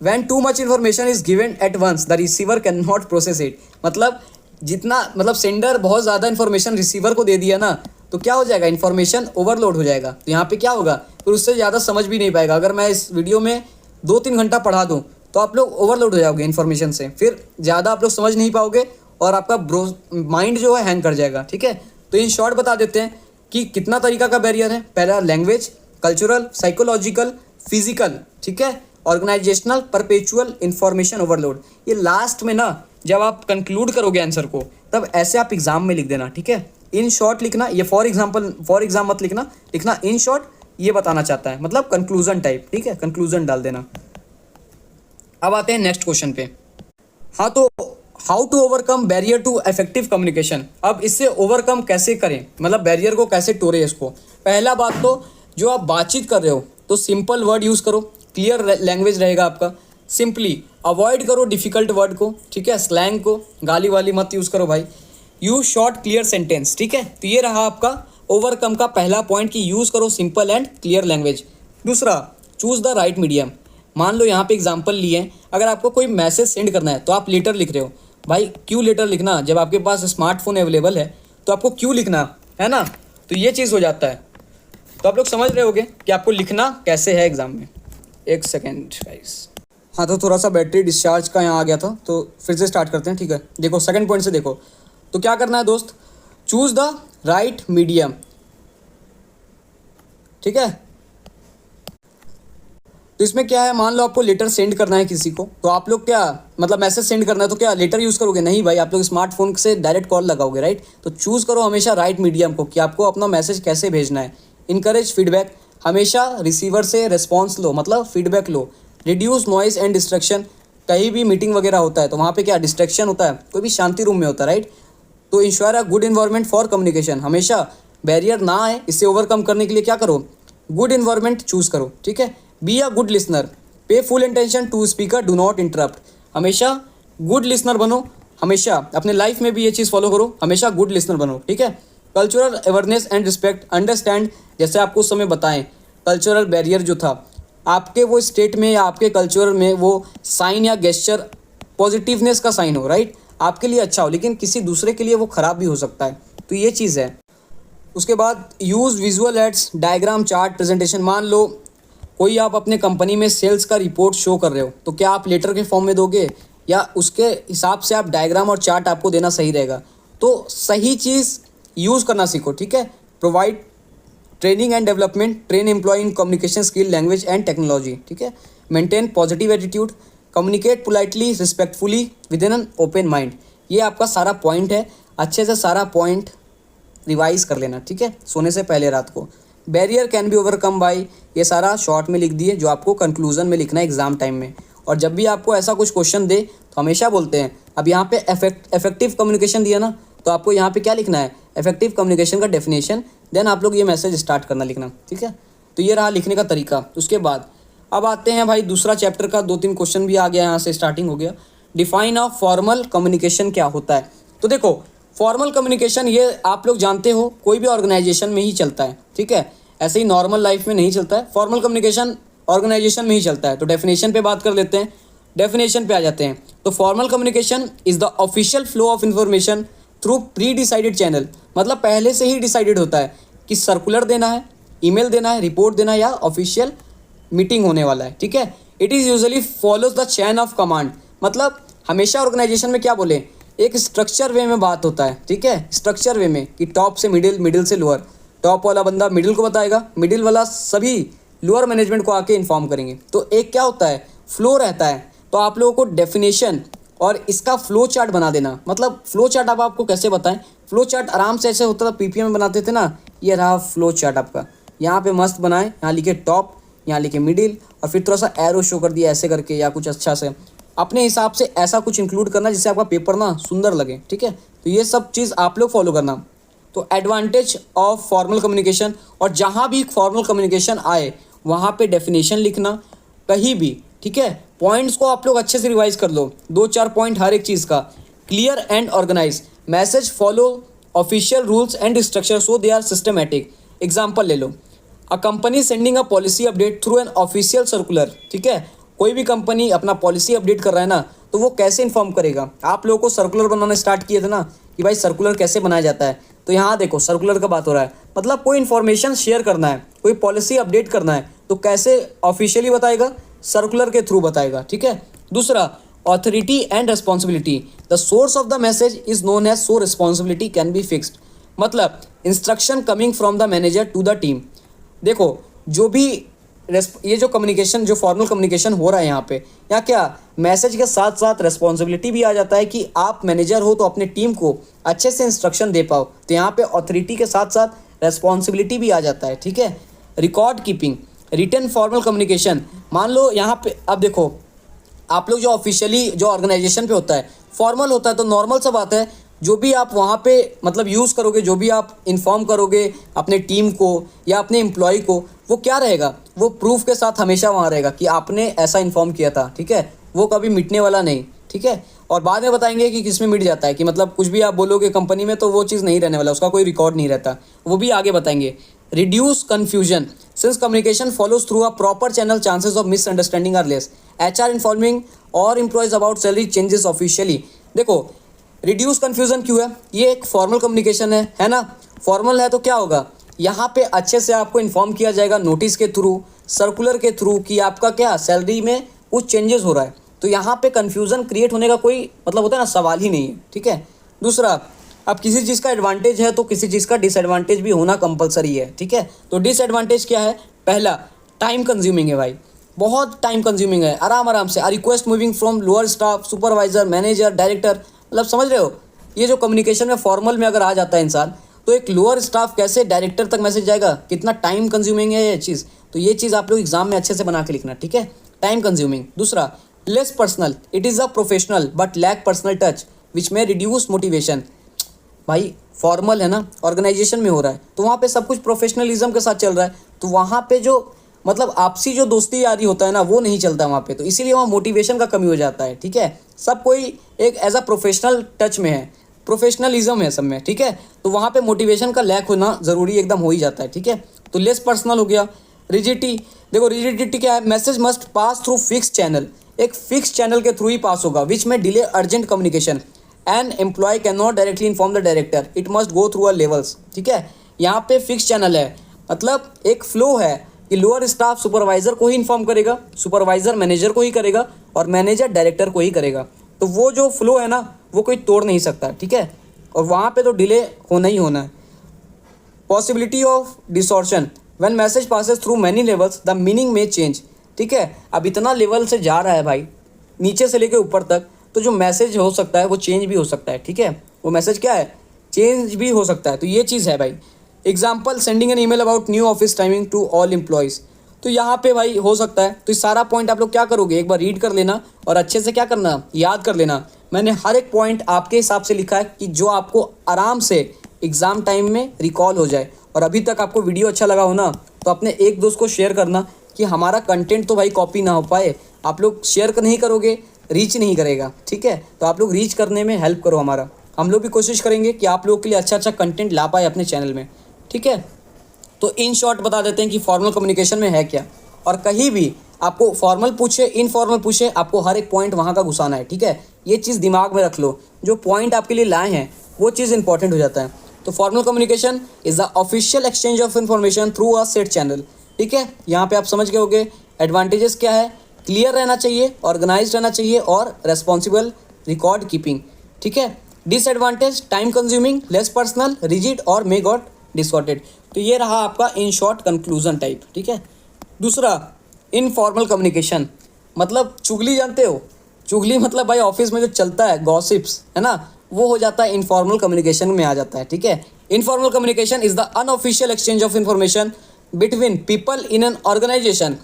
When too much information is given at once, the receiver cannot process it। मतलब जितना, मतलब सेंडर बहुत ज़्यादा इन्फॉर्मेशन रिसीवर को दे दिया ना, तो क्या हो जाएगा, इन्फॉर्मेशन ओवरलोड हो जाएगा। तो यहाँ पे क्या होगा, फिर उससे ज़्यादा समझ भी नहीं पाएगा। अगर मैं इस वीडियो में 2-3 घंटा पढ़ा दूँ तो आप लोग ओवरलोड हो जाओगे इन्फॉर्मेशन से, फिर ज़्यादा आप लोग समझ नहीं पाओगे और आपका माइंड जो है हैंग कर जाएगा, ठीक है। तो इन शॉर्ट बता देते हैं कि कितना तरीका का बैरियर है। पहला लैंग्वेज, कल्चरल, साइकोलॉजिकल, फिजिकल, ठीक है, ऑर्गेनाइजेशनल, परपेचुअल, इंफॉर्मेशन ओवरलोड। ये लास्ट में ना जब आप कंक्लूड करोगे आंसर को, तब ऐसे आप एग्जाम में लिख देना, ठीक है। इन शॉर्ट लिखना, ये फॉर एग्जाम मत लिखना, लिखना इन शॉर्ट, ये बताना चाहता है, मतलब कंक्लूजन टाइप, ठीक है, कंक्लूजन डाल देना। अब आते हैं नेक्स्ट क्वेश्चन पे। हाँ, तो how to overcome barrier to effective communication. अब इससे ओवरकम कैसे करें, मतलब बैरियर को कैसे तोड़े इसको। पहला बात तो जो आप बातचीत कर रहे हो तो सिंपल वर्ड यूज़ करो, क्लियर लैंग्वेज रहेगा आपका। सिंपली अवॉइड करो डिफ़िकल्ट वर्ड को, ठीक है, स्लैंग को, गाली वाली मत यूज़ करो भाई। यूज शॉर्ट क्लियर सेंटेंस, ठीक है। तो ये रहा आपका ओवरकम का पहला पॉइंट कि यूज़ करो सिंपल एंड क्लियर लैंग्वेज। दूसरा, चूज़ द राइट मीडियम। मान लो यहाँ पे एग्जांपल लिए हैं, अगर आपको कोई मैसेज सेंड करना है तो आप लेटर लिख रहे हो, भाई क्यों लेटर लिखना, जब आपके पास स्मार्टफोन अवेलेबल है तो आपको क्यों लिखना है ना। तो ये चीज़ हो जाता है। तो आप लोग समझ रहे होगे कि आपको लिखना कैसे है एग्जाम में। एक सेकेंड गाइस। हाँ, तो थोड़ा सा बैटरी डिस्चार्ज का यहाँ आ गया था, तो फिर से स्टार्ट करते हैं, ठीक है। देखो सेकंड पॉइंट से देखो, तो क्या करना है दोस्त, चूज़ द राइट मीडियम, ठीक है। तो इसमें क्या है, मान लो आपको लेटर सेंड करना है किसी को, तो आप लोग क्या मतलब मैसेज सेंड करना है तो क्या लेटर यूज़ करोगे, नहीं भाई, आप लोग स्मार्टफोन से डायरेक्ट कॉल लगाओगे, राइट। तो चूज़ करो हमेशा राइट मीडियम को कि आपको अपना मैसेज कैसे भेजना है। इनकरेज फीडबैक, हमेशा रिसीवर से रिस्पॉन्स लो, मतलब feedback low. Reduce noise and distraction, कहीं भी मीटिंग वगैरह होता है तो वहाँ पे क्या डिस्ट्रैक्शन होता है, कोई भी शांति रूम में होता है, राइट। तो ensure a good environment for communication, हमेशा बैरियर ना आए, इससे ओवरकम करने के लिए क्या करो, गुड इन्वायरमेंट चूज़ करो, ठीक है। Be a good listener, pay full attention to speaker, do not interrupt, हमेशा गुड लिसनर बनो, हमेशा अपने लाइफ में भी ये चीज़ फॉलो करो, हमेशा गुड लिसनर बनो, ठीक है। Cultural awareness and respect, understand, जैसे आपको उस समय बताएं कल्चरल बैरियर जो था आपके वो स्टेट में या आपके कल्चर में, वो साइन या गेस्चर पॉजिटिवनेस का साइन हो, राइट, आपके लिए अच्छा हो, लेकिन किसी दूसरे के लिए वो ख़राब भी हो सकता है। तो ये चीज़ है। उसके बाद use visual aids, diagram, chart, presentation. मान लो कोई आप अपने कंपनी में सेल्स का रिपोर्ट शो कर रहे हो, तो क्या आप लेटर के फॉर्म में दोगे या उसके हिसाब से आप डायग्राम और चार्ट आपको देना सही रहेगा। तो सही चीज़ यूज़ करना सीखो, ठीक है। Provide training and development, train employ in communication skill, language and technology, ठीक है। Maintain positive attitude, communicate politely, respectfully, within an open mind. ये आपका सारा पॉइंट है, अच्छे से सारा पॉइंट रिवाइज कर लेना, ठीक है, सोने से पहले रात को। Barrier can be overcome bye, ये सारा शॉर्ट में लिख दिए जो आपको कंक्लूजन में लिखना है एग्जाम टाइम में। और जब भी आपको ऐसा कुछ क्वेश्चन दे तो हमेशा बोलते हैं, अब यहाँ पे इफेक्टिव कम्युनिकेशन दिया ना, तो आपको यहाँ पे क्या लिखना है, इफेक्टिव कम्युनिकेशन का डेफिनेशन, देन आप लोग ये मैसेज स्टार्ट करना लिखना, ठीक है। तो ये रहा लिखने का तरीका। उसके बाद अब आते हैं भाई दूसरा चैप्टर का, 2-3 क्वेश्चन भी आ गया, यहाँ से स्टार्टिंग हो गया। डिफाइन ऑफ फॉर्मल कम्युनिकेशन क्या होता है। तो देखो फॉर्मल कम्युनिकेशन ये आप लोग जानते हो कोई भी ऑर्गेनाइजेशन में ही चलता है, ठीक है, ऐसे ही नॉर्मल लाइफ में नहीं चलता है। फॉर्मल कम्युनिकेशन ऑर्गेनाइजेशन में ही चलता है। तो डेफिनेशन पे बात कर लेते हैं, डेफिनेशन पे आ जाते हैं। तो formal communication is the official flow of information through pre decided channel, मतलब पहले से ही डिसाइडेड होता है कि सर्कुलर देना है, ईमेल देना है, रिपोर्ट देना है या ऑफिशियल मीटिंग होने वाला है, ठीक है। It is usually follows the chain of command, मतलब हमेशा ऑर्गेनाइजेशन में क्या बोले, एक स्ट्रक्चर वे में बात होता है, ठीक है, स्ट्रक्चर वे में कि टॉप से मिडिल, मिडिल से लोअर, टॉप वाला बंदा मिडिल को बताएगा, मिडिल वाला सभी लोअर मैनेजमेंट को आके इन्फॉर्म करेंगे। तो एक क्या होता है, फ्लो रहता है। तो आप लोगों को डेफिनेशन और इसका फ्लो चार्ट बना देना, मतलब फ्लो चार्ट अब आपको कैसे बताएं, फ्लो चार्ट आराम से ऐसे होता था, पीपीएम में बनाते थे ना, ये रहा फ्लो चार्ट आपका। यहाँ पे मस्त बनाए, यहाँ लिखे टॉप, यहाँ लिखे मिडिल, और फिर थोड़ा सा एरो शो कर दिया ऐसे करके, या कुछ अच्छा से अपने हिसाब से ऐसा कुछ इंक्लूड करना जिससे आपका पेपर ना सुंदर लगे, ठीक है। तो ये सब चीज़ आप लोग फॉलो करना। तो एडवांटेज ऑफ फॉर्मल कम्युनिकेशन, और जहाँ भी फॉर्मल कम्युनिकेशन आए वहाँ पे डेफिनेशन लिखना कहीं भी, ठीक है। पॉइंट्स को आप लोग अच्छे से रिवाइज कर लो, 2-4 पॉइंट हर एक चीज़ का। Clear and organise, message follow official rules and structure so they are systematic. Example ले लो, a company sending a policy update through an official circular, ठीक है। कोई भी कंपनी अपना पॉलिसी अपडेट कर रहा है ना, तो वो कैसे इन्फॉर्म करेगा। आप लोगों को सर्कुलर बनाना स्टार्ट किए थे ना कि भाई सर्कुलर कैसे बनाया जाता है, तो यहाँ देखो सर्कुलर का बात हो रहा है, मतलब कोई इन्फॉर्मेशन शेयर करना है, कोई पॉलिसी अपडेट करना है, तो कैसे ऑफिशियली बताएगा, सर्कुलर के थ्रू बताएगा, ठीक है। दूसरा, authority and responsibility, the source of the message is known as, so responsibility can be fixed, मतलब instruction coming from the manager to the team. देखो जो भी ये जो कम्युनिकेशन, जो फॉर्मल कम्युनिकेशन हो रहा है यहाँ पे, या क्या मैसेज के साथ साथ रिस्पॉन्सिबिलिटी भी आ जाता है कि आप मैनेजर हो तो अपने टीम को अच्छे से इंस्ट्रक्शन दे पाओ। तो यहाँ पे ऑथोरिटी के साथ साथ रिस्पॉन्सिबिलिटी भी आ जाता है, ठीक है। Record keeping, written formal communication, मान लो यहाँ पे अब देखो आप लोग जो ऑफिशियली जो ऑर्गेनाइजेशन पे होता है फॉर्मल होता है, तो नॉर्मल सा बात है, जो भी आप वहाँ पे मतलब यूज़ करोगे, जो भी आप इन्फॉर्म करोगे अपने टीम को या अपने एम्प्लॉय को, वो क्या रहेगा, वो प्रूफ के साथ हमेशा वहाँ रहेगा कि आपने ऐसा इन्फॉर्म किया था, ठीक है। वो कभी मिटने वाला नहीं, ठीक है। और बाद में बताएंगे कि किस में मिट जाता है, कि मतलब कुछ भी आप बोलोगे कंपनी में तो वो चीज़ नहीं रहने वाला, उसका कोई रिकॉर्ड नहीं रहता, वो भी आगे बताएंगे। Reduce confusion since communication follows through a proper channel, chances of misunderstanding are less. HR informing और employees about salary changes officially. देखो रिड्यूस कन्फ्यूजन क्यों है, ये एक फॉर्मल कम्युनिकेशन है ना। फॉर्मल है तो क्या होगा, यहाँ पे अच्छे से आपको इन्फॉर्म किया जाएगा नोटिस के थ्रू, सर्कुलर के थ्रू, कि आपका क्या सैलरी में कुछ चेंजेस हो रहा है। तो यहाँ पे कन्फ्यूज़न क्रिएट होने का कोई मतलब होता है ना, सवाल ही नहीं है, ठीक है। दूसरा, अब किसी चीज़ का एडवांटेज है तो किसी चीज़ का डिसएडवांटेज भी होना कंपलसरी है, ठीक है। तो डिसएडवांटेज क्या है, पहला टाइम कंज्यूमिंग है भाई, बहुत टाइम कंज्यूमिंग है। आराम से request moving from lower staff, supervisor, manager, director, मतलब समझ रहे हो, ये जो कम्युनिकेशन में फॉर्मल में अगर आ जाता है इंसान, तो एक लोअर स्टाफ कैसे डायरेक्टर तक मैसेज जाएगा, कितना टाइम कंज्यूमिंग है ये चीज़। तो ये चीज़ आप लोग एग्जाम में अच्छे से बना के लिखना, ठीक है, टाइम कंज्यूमिंग। दूसरा, less personal, it is a professional but lack personal touch which may reduce motivation. भाई फॉर्मल है ना, ऑर्गेनाइजेशन में हो रहा है, तो वहाँ पे सब कुछ प्रोफेशनलिज्म के साथ चल रहा है, तो वहाँ पे जो मतलब आपसी जो दोस्ती यारी होता है ना, वो नहीं चलता वहाँ पे, तो इसीलिए वहाँ मोटिवेशन का कमी हो जाता है, ठीक है। सब कोई एक एज अ प्रोफेशनल टच में है, प्रोफेशनलिज्म है सब में, ठीक है। तो वहाँ पे मोटिवेशन का लैक होना ज़रूरी एकदम हो ही जाता है, ठीक है। तो लेस पर्सनल हो गया। रिजिडिटी, देखो रिजिडिटी क्या है, message must pass through fix channel, एक फिक्स चैनल के थ्रू ही पास होगा, विच में delay urgent communication, an employ can not directly inform the director, it must go through a levels, ठीक है। यहाँ पे फिक्स चैनल है, मतलब एक फ्लो है कि लोअर स्टाफ सुपरवाइजर को ही इन्फॉर्म करेगा, सुपरवाइजर मैनेजर को ही करेगा, और मैनेजर डायरेक्टर को ही करेगा। तो वो जो फ्लो है ना, वो कोई तोड़ नहीं सकता, ठीक है। और वहाँ पे तो डिले होना ही होना है। Possibility of distortion, when message passes through many levels the meaning may change, ठीक है। अब इतना लेवल से जा रहा है भाई, नीचे से लेकर ऊपर तक, तो जो मैसेज हो सकता है वो चेंज भी हो सकता है, ठीक है। वो मैसेज क्या है, चेंज भी हो सकता है, तो ये चीज़ है भाई। Example, sending an email about new office timing to all employees, तो यहाँ पे भाई हो सकता है। तो इस सारा पॉइंट आप लोग क्या करोगे, एक बार रीड कर लेना और अच्छे से क्या करना, याद कर लेना। मैंने हर एक पॉइंट आपके हिसाब से लिखा है कि जो आपको आराम से एग्ज़ाम टाइम में रिकॉल हो जाए। और अभी तक आपको वीडियो अच्छा लगा हो ना, तो अपने एक दोस्त को शेयर करना, कि हमारा कंटेंट तो भाई कॉपी ना हो पाए। आप लोग शेयर नहीं करोगे, रीच नहीं करेगा, ठीक है। तो आप लोग रीच करने में हेल्प करो हमारा, हम लोग भी कोशिश करेंगे कि आप लोग के लिए अच्छा कंटेंट ला पाए अपने चैनल में, ठीक है। तो इन शॉर्ट बता देते हैं कि फॉर्मल कम्युनिकेशन में है क्या, और कहीं भी आपको फॉर्मल पूछे इनफॉर्मल पूछे, आपको हर एक पॉइंट वहाँ का घुसाना है, ठीक है। ये चीज़ दिमाग में रख लो, जो पॉइंट आपके लिए लाए हैं वो चीज़ इंपॉर्टेंट हो जाता है। तो formal communication is the official exchange of information through a set channel, ठीक है। यहाँ पे आप समझ गए होंगे एडवांटेजेस क्या है, क्लियर रहना चाहिए, ऑर्गेनाइज रहना चाहिए, और रेस्पॉन्सिबल रिकॉर्ड कीपिंग, ठीक है। Disadvantage, time consuming, less personal, rigid और मे गॉट डिसऑर्डेड। तो ये रहा आपका इन शॉर्ट कंक्लूजन टाइप, ठीक है। दूसरा, इनफॉर्मल कम्युनिकेशन, मतलब चुगली, जानते हो चुगली, मतलब भाई ऑफिस में जो चलता है गॉसिप्स, है ना, वो हो जाता है इनफॉर्मल कम्युनिकेशन में आ जाता है, ठीक है। Informal communication is the unofficial exchange of information between people in an organisation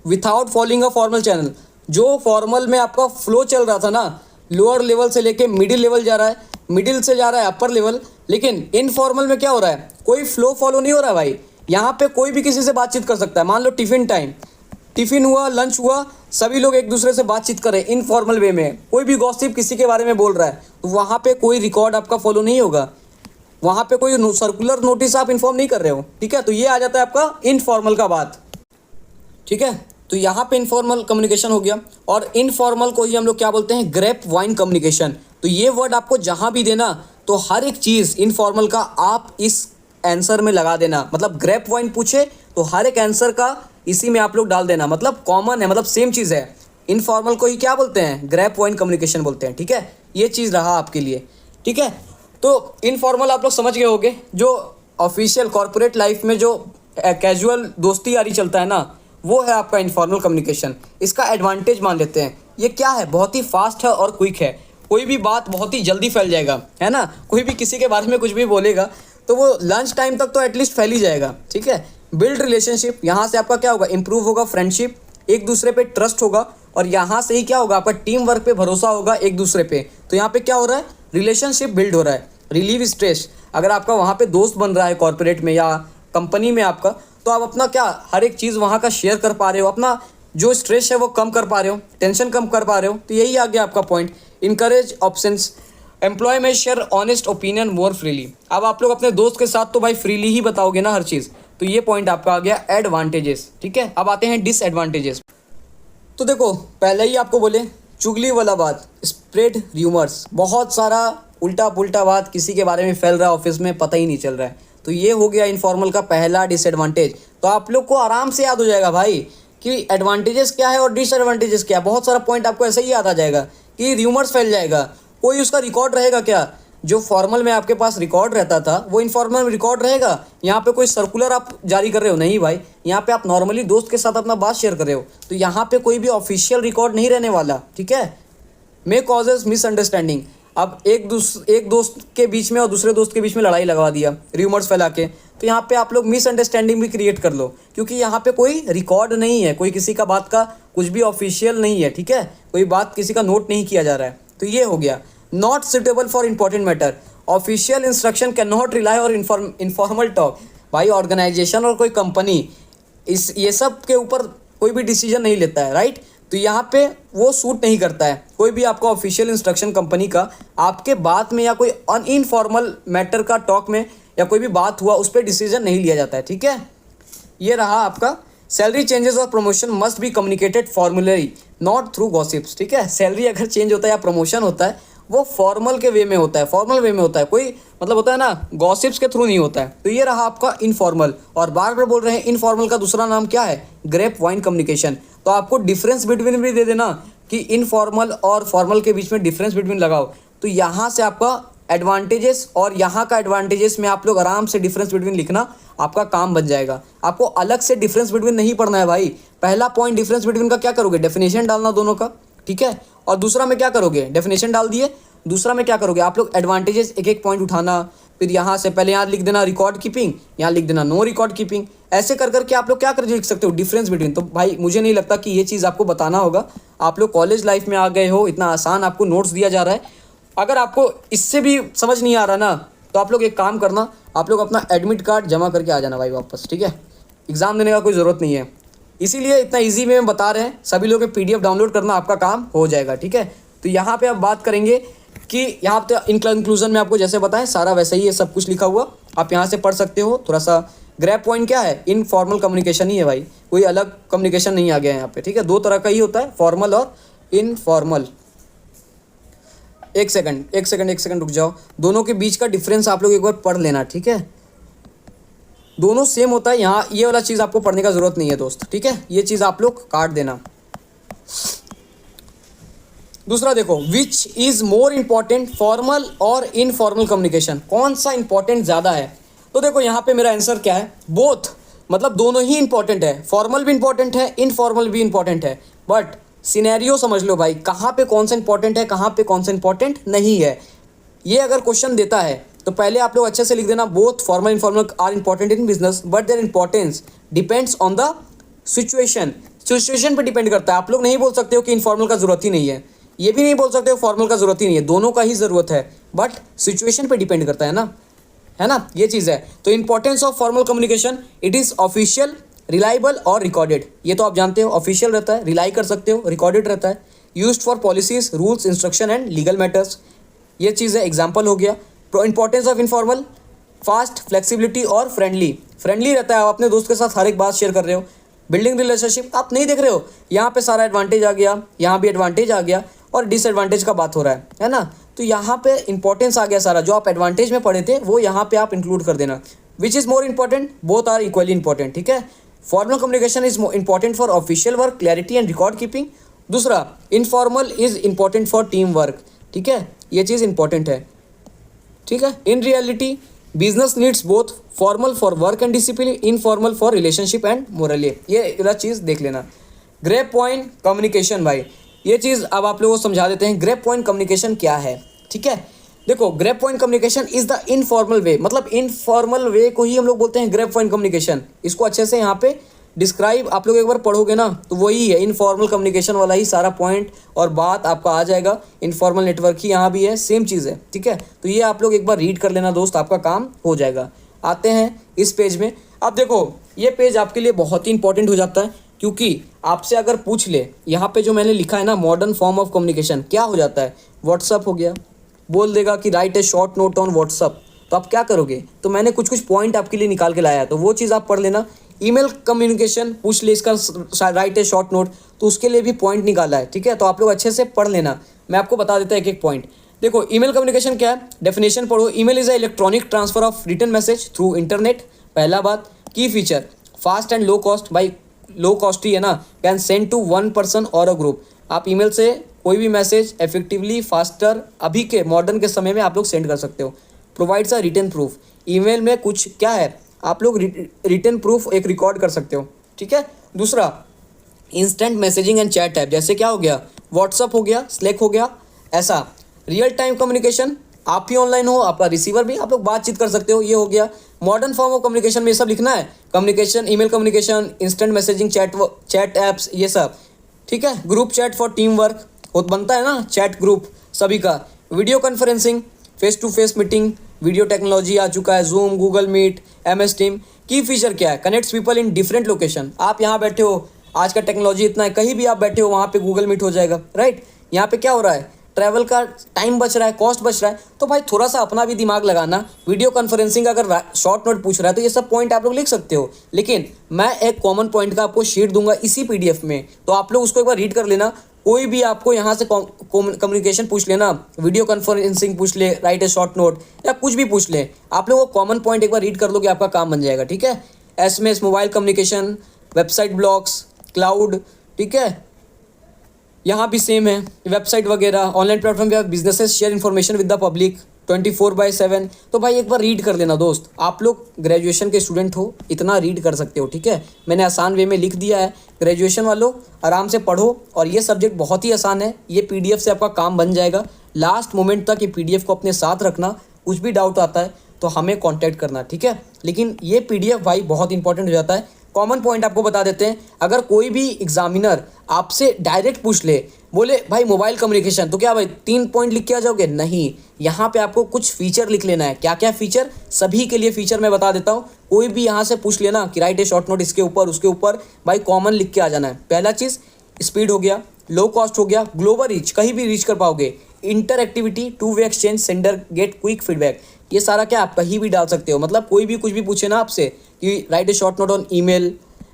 without following a formal channel. जो फॉर्मल में आपका फ्लो चल रहा था ना, लोअर लेवल से लेके मिडिल लेवल जा रहा है, मिडिल से जा रहा है अपर लेवल, लेकिन इनफॉर्मल में क्या हो रहा है, कोई फ्लो फॉलो नहीं हो रहा है भाई। यहाँ पे कोई भी किसी से बातचीत कर सकता है। मान लो टिफिन टाइम, टिफिन हुआ, लंच हुआ, सभी लोग एक दूसरे से बातचीत करें इनफॉर्मल वे में, कोई भी गॉसिप किसी के बारे में बोल रहा है, तो वहाँ पे कोई रिकॉर्ड आपका फॉलो नहीं होगा, वहाँ पे कोई सर्कुलर नोटिस आप इन्फॉर्म नहीं कर रहे हो, ठीक है। तो ये आ जाता है आपका इनफॉर्मल का बात, ठीक है। तो यहाँ पे इनफॉर्मल कम्युनिकेशन हो गया, और इनफॉर्मल को ही हम लोग क्या बोलते हैं, ग्रेप वाइन कम्युनिकेशन। तो ये वर्ड आपको जहाँ भी देना, तो हर एक चीज़ इनफॉर्मल का आप इस आंसर में लगा देना। मतलब ग्रेप वाइन पूछे तो हर एक आंसर का इसी में आप लोग डाल देना, मतलब कॉमन है, मतलब सेम चीज़ है। इनफॉर्मल को ही क्या बोलते हैं, ग्रेप वाइन कम्युनिकेशन बोलते हैं, ठीक है। ये चीज़ रहा आपके लिए, ठीक है। तो इनफॉर्मल आप लोग समझ गए होंगे, जो ऑफिशियल कॉर्पोरेट लाइफ में जो कैजुअल दोस्ती यारी चलता है ना, वो है आपका इनफॉर्मल कम्युनिकेशन। इसका एडवांटेज मान लेते हैं, ये क्या है, बहुत ही फास्ट है और क्विक है। कोई भी बात बहुत ही जल्दी फैल जाएगा, है ना। कोई भी किसी के बारे में कुछ भी बोलेगा तो वो लंच टाइम तक तो एटलीस्ट फैल ही जाएगा, ठीक है। बिल्ड रिलेशनशिप, यहाँ से आपका क्या होगा, इंप्रूव होगा फ्रेंडशिप, एक दूसरे पे ट्रस्ट होगा, और यहाँ से ही क्या होगा, आपका टीम वर्क पे भरोसा होगा एक दूसरे पे। तो यहाँ पे क्या हो रहा है, रिलेशनशिप बिल्ड हो रहा है, रिलीव स्ट्रेस। अगर आपका वहाँ पे दोस्त बन रहा है कॉर्पोरेट में या कंपनी में आपका, तो आप अपना क्या हर एक चीज़ वहाँ का शेयर कर पा रहे हो, अपना जो स्ट्रेस है वो कम कर पा रहे हो, टेंशन कम कर पा रहे हो। तो यही आ गया आपका पॉइंट, इनकरेज ऑप्शंस, एम्प्लॉय में share honest opinion more freely. अब आप लोग अपने दोस्त के साथ तो भाई फ्रीली ही बताओगे ना हर चीज़। तो ये पॉइंट आपका आ गया एडवांटेजेस, ठीक है। अब आते हैं डिसएडवांटेजेस। तो देखो पहले ही आपको बोले चुगली वाला बात, स्प्रेड र्यूमर्स, बहुत सारा उल्टा पुल्टा बात किसी के बारे में फैल रहा है ऑफिस में, पता ही नहीं चल रहा है। तो ये हो गया इनफॉर्मल का पहला डिसएडवांटेज। तो आप लोग को आराम से याद हो जाएगा भाई कि एडवांटेजेस क्या है और डिसएडवांटेजेस क्या है। बहुत सारा पॉइंट आपको ऐसे ही याद आ जाएगा कि र्यूमर्स फैल जाएगा, कोई उसका रिकॉर्ड रहेगा क्या, जो फॉर्मल में आपके पास रिकॉर्ड रहता था वो इनफॉर्मल में रिकॉर्ड रहेगा। यहाँ पे कोई सर्कुलर आप जारी कर रहे हो नहीं भाई, यहाँ पे आप नॉर्मली दोस्त के साथ अपना बात शेयर कर रहे हो, तो यहाँ पे कोई भी ऑफिशियल रिकॉर्ड नहीं रहने वाला, ठीक है। मे कॉजेज मिसअंडरस्टैंडिंग। अब एक दोस्त के बीच में और दूसरे दोस्त के बीच में लड़ाई लगवा दिया र्यूमर्स फैला के, तो यहाँ पे आप लोग मिसअंडरस्टैंडिंग भी क्रिएट कर लो, क्योंकि यहाँ पे कोई रिकॉर्ड नहीं है, कोई किसी का बात का कुछ भी ऑफिशियल नहीं है, ठीक है, कोई बात किसी का नोट नहीं किया जा रहा है। तो ये हो गया not suitable for important matter, official instruction can not rely और इनफॉर्मल टॉक। भाई ऑर्गेनाइजेशन और कोई कंपनी ये सब के ऊपर कोई भी डिसीजन नहीं लेता है, राइट। तो यहाँ पे वो सूट नहीं करता है, कोई भी आपका ऑफिशियल इंस्ट्रक्शन कंपनी का आपके बात में या कोई इनफॉर्मल मैटर का टॉक में या कोई भी बात हुआ उस पर डिसीजन नहीं लिया जाता है, ठीक है। ये रहा आपका सैलरी चेंजेस और promotion must be communicated formulary not through gossips, ठीक है। सैलरी अगर चेंज होता है या प्रमोशन होता है वो फॉर्मल के वे में होता है, फॉर्मल वे में होता है, कोई मतलब होता है ना गॉसिप्स के थ्रू नहीं होता है। तो ये रहा आपका इनफॉर्मल। और बार बार बोल रहे हैं इनफॉर्मल का दूसरा नाम क्या है, ग्रेप वाइन कम्युनिकेशन। तो आपको डिफरेंस बिटवीन भी दे देना कि इनफॉर्मल और फॉर्मल के बीच में डिफरेंस बिटवीन लगाओ। तो यहाँ से आपका एडवांटेजेस और यहाँ का एडवांटेजेस में आप लोग आराम से डिफरेंस बिटवीन लिखना, आपका काम बन जाएगा। आपको अलग से डिफरेंस बिटवीन नहीं पढ़ना है भाई। पहला पॉइंट डिफरेंस बिटवीन का क्या करोगे, डेफिनेशन डालना दोनों का, ठीक है। और दूसरा में क्या करोगे, डेफिनेशन डाल दिए, दूसरा में क्या करोगे आप लोग एडवांटेजेस एक एक पॉइंट उठाना, फिर यहाँ से पहले यहाँ लिख देना रिकॉर्ड कीपिंग, यहाँ लिख देना नो रिकॉर्ड कीपिंग। ऐसे कर करके आप लोग क्या कर लिख सकते हो, डिफरेंस बिटवीन। तो भाई मुझे नहीं लगता कि ये चीज़ आपको बताना होगा, आप लोग कॉलेज लाइफ में आ गए हो, इतना आसान आपको नोट्स दिया जा रहा है। अगर आपको इससे भी समझ नहीं आ रहा ना, तो आप लोग एक काम करना, आप लोग अपना एडमिट कार्ड जमा करके आ जाना भाई वापस, ठीक है। एग्ज़ाम देने का कोई ज़रूरत नहीं है, इसीलिए इतना ईजी में बता रहे हैं। सभी लोग PDF डाउनलोड करना, आपका काम हो जाएगा, ठीक है। तो यहाँ पे आप बात करेंगे कि यहाँ पे इंक्लूजन में आपको जैसे बताएं सारा वैसे ही ये सब कुछ लिखा हुआ, आप यहाँ से पढ़ सकते हो। थोड़ा सा ग्रैप पॉइंट क्या है, इनफॉर्मल कम्युनिकेशन ही है भाई, कोई अलग कम्युनिकेशन नहीं आ गया है यहाँ पे, ठीक है। दो तरह का ही होता है, फॉर्मल और इनफॉर्मल। एक सेकंड रुक जाओ, दोनों के बीच का डिफरेंस आप लोग एक बार पढ़ लेना, ठीक है। दोनों सेम होता है, यहाँ ये वाला चीज़ आपको पढ़ने का ज़रूरत नहीं है दोस्त, ठीक है। ये चीज़ आप लोग काट देना। दूसरा देखो, विच इज़ मोर इम्पॉर्टेंट फॉर्मल और इनफॉर्मल कम्युनिकेशन, कौन सा इंपॉर्टेंट ज़्यादा है। तो देखो यहाँ पे मेरा आंसर क्या है, बोथ, मतलब दोनों ही इंपॉर्टेंट है, फॉर्मल भी इंपॉर्टेंट है, इनफॉर्मल भी इंपॉर्टेंट है। बट सिनेरियो समझ लो भाई, कहाँ पे कौन सा इंपॉर्टेंट है, कहाँ पे कौन सा इंपॉर्टेंट नहीं है। ये अगर क्वेश्चन देता है तो पहले आप लोग अच्छे से लिख देना, both formal informal are important in business but their importance depends on the situation. Situation पे डिपेंड करता है। आप लोग नहीं बोल सकते हो कि इनफॉर्मल का ज़रूरत ही नहीं है, ये भी नहीं बोल सकते हो फॉर्मल का ज़रूरत ही नहीं है, दोनों का ही ज़रूरत है, बट सिचुएशन पे डिपेंड करता है ना, ये चीज़ है। तो importance of formal communication, it is official, reliable और रिकॉर्डेड। ये तो आप जानते हो, ऑफिशियल रहता है, रिलाई कर सकते हो, रिकॉर्डेड रहता है, used for policies, rules, instruction and legal matters. ये चीज़ है, एग्जाम्पल हो गया। Importance of informal, fast, flexibility और फ्रेंडली रहता है। आप अपने दोस्त के साथ हर एक बात शेयर कर रहे हो, बिल्डिंग रिलेशनशिप आप नहीं देख रहे हो, यहाँ पे सारा एडवांटेज आ गया, यहाँ भी एडवांटेज आ गया और डिसएडवांटेज का बात हो रहा है ना। तो यहाँ पे इंपॉर्टेंस आ गया सारा, जो आप एडवांटेज में पढ़े थे वो यहाँ पे आप इंक्लूड कर देना। Which is more important, both are equally important, ठीक है। Formal communication is important for official work, clarity and record keeping. दूसरा, informal is important for team work, ठीक है, ये चीज़ इंपॉर्टेंट है, ठीक है। In reality business needs both, formal for work and discipline, informal for relationship and morally. ये चीज़ देख लेना। ग्रेप पॉइंट कम्युनिकेशन भाई, ये चीज़ अब आप लोगों को समझा देते हैं। ग्रेप पॉइंट कम्युनिकेशन क्या है, ठीक है। देखो, grape point communication is the informal way, मतलब इनफॉर्मल वे को ही हम लोग बोलते हैं ग्रेप पॉइंट कम्युनिकेशन। इसको अच्छे से यहाँ पे डिस्क्राइब आप लोग एक बार पढ़ोगे ना तो वही है, इनफॉर्मल कम्युनिकेशन वाला ही सारा पॉइंट और बात आपका आ जाएगा। इनफॉर्मल नेटवर्क ही यहाँ भी है, सेम चीज़ है, ठीक है। तो ये आप लोग एक बार रीड कर लेना दोस्त, आपका काम हो जाएगा। आते हैं इस पेज में। अब देखो ये पेज आपके लिए बहुत ही इंपॉर्टेंट हो जाता है, क्योंकि आपसे अगर पूछ ले यहाँ पे जो मैंने लिखा है ना, मॉडर्न फॉर्म ऑफ कम्युनिकेशन, क्या हो जाता है, व्हाट्सअप हो गया, बोल देगा कि write a short note on WhatsApp, तो आप क्या करोगे, तो मैंने कुछ कुछ पॉइंट आपके लिए निकाल के लाया है, तो वो चीज़ आप पढ़ लेना। ईमेल कम्युनिकेशन पूछ ले इसका राइट ए शॉर्ट नोट, तो उसके लिए भी पॉइंट निकाला है, ठीक है। तो आप लोग अच्छे से पढ़ लेना, मैं आपको बता देता एक एक पॉइंट। देखो ईमेल कम्युनिकेशन क्या है, डेफिनेशन पढ़ो। Email is a electronic transfer of written message through internet, पहला बात। Key feature, fast and low cost, भाई लो कॉस्ट ही है ना, can send to one person or a group. आप ईमेल से कोई भी मैसेज इफेक्टिवली फास्टर अभी के मॉडर्न के समय में आप लोग सेंड कर सकते हो। Provides a written proof, email में कुछ क्या है, आप लोग रिटन प्रूफ एक रिकॉर्ड कर सकते हो, ठीक है। दूसरा, instant messaging and chat app, जैसे क्या हो गया, व्हाट्सअप हो गया, स्लैक हो गया, ऐसा। रियल टाइम कम्युनिकेशन, आप ही ऑनलाइन हो, आपका रिसीवर भी, आप लोग बातचीत कर सकते हो, ये हो गया। मॉडर्न फॉर्म ऑफ कम्युनिकेशन में ये सब लिखना है, communication, email communication, instant messaging, chat apps, ये सब, ठीक है। Group chat for team work बनता है ना, चैट ग्रुप सभी का। Video conferencing, face to face meeting, video technology आ चुका है, Zoom, Google Meet, MS team. की फीचर क्या है, connects people in different location. आप यहाँ बैठे हो, आज का टेक्नोलॉजी इतना है, कहीं भी आप बैठे हो वहाँ पे गूगल मीट हो जाएगा, राइट। यहाँ पे क्या हो रहा है, ट्रैवल का टाइम बच रहा है, कॉस्ट बच रहा है, तो भाई थोड़ा सा अपना भी दिमाग लगाना। वीडियो कॉन्फ्रेंसिंग अगर शॉर्ट नोट पूछ रहा है तो ये सब पॉइंट आप लोग लिख सकते हो, लेकिन मैं एक कॉमन पॉइंट का आपको शीट दूंगा इसी PDF में, तो आप लोग उसको एक बार रीड कर लेना। कोई भी आपको यहाँ से कम्युनिकेशन पूछ लेना, वीडियो कॉन्फ्रेंसिंग पूछ ले, राइट ए शॉर्ट नोट या कुछ भी पूछ ले, आप लोग वो कॉमन पॉइंट एक बार रीड कर लोगे, आपका काम बन जाएगा, ठीक है। SMS, mobile communication, website blogs, cloud, ठीक है, यहाँ भी सेम है, वेबसाइट वगैरह, ऑनलाइन प्लेटफॉर्म पे businesses share information with the public 24/7। तो भाई एक बार रीड कर लेना दोस्त, आप लोग ग्रेजुएशन के स्टूडेंट हो, इतना रीड कर सकते हो, ठीक है। मैंने आसान वे में लिख दिया है, ग्रेजुएशन वालों आराम से पढ़ो, और ये सब्जेक्ट बहुत ही आसान है, ये PDF से आपका काम बन जाएगा। लास्ट मोमेंट तक ये PDF को अपने साथ रखना, कुछ भी डाउट आता है तो हमें कॉन्टैक्ट करना, ठीक है। लेकिन ये PDF भाई बहुत इंपॉर्टेंट हो जाता है। कॉमन पॉइंट आपको बता देते हैं, अगर कोई भी एग्जामिनर आपसे डायरेक्ट पूछ ले, बोले भाई मोबाइल कम्युनिकेशन, तो क्या भाई 3 पॉइंट लिख के आ जाओगे, नहीं, यहाँ पे आपको कुछ फीचर लिख लेना है। क्या क्या फीचर, सभी के लिए फीचर मैं बता देता हूँ। कोई भी यहाँ से पूछ लेना कि राइट ए शॉर्ट नोट, इसके ऊपर उसके ऊपर, भाई कॉमन लिख के आ जाना है। पहला चीज़ स्पीड हो गया, लो कॉस्ट हो गया, ग्लोबल रीच, कहीं भी रीच कर पाओगे, interactivity, 2 way exchange, sender get quick feedback, ये सारा क्या आप कहीं भी डाल सकते हो। मतलब कोई भी कुछ भी पूछे ना आपसे कि write a short note on email,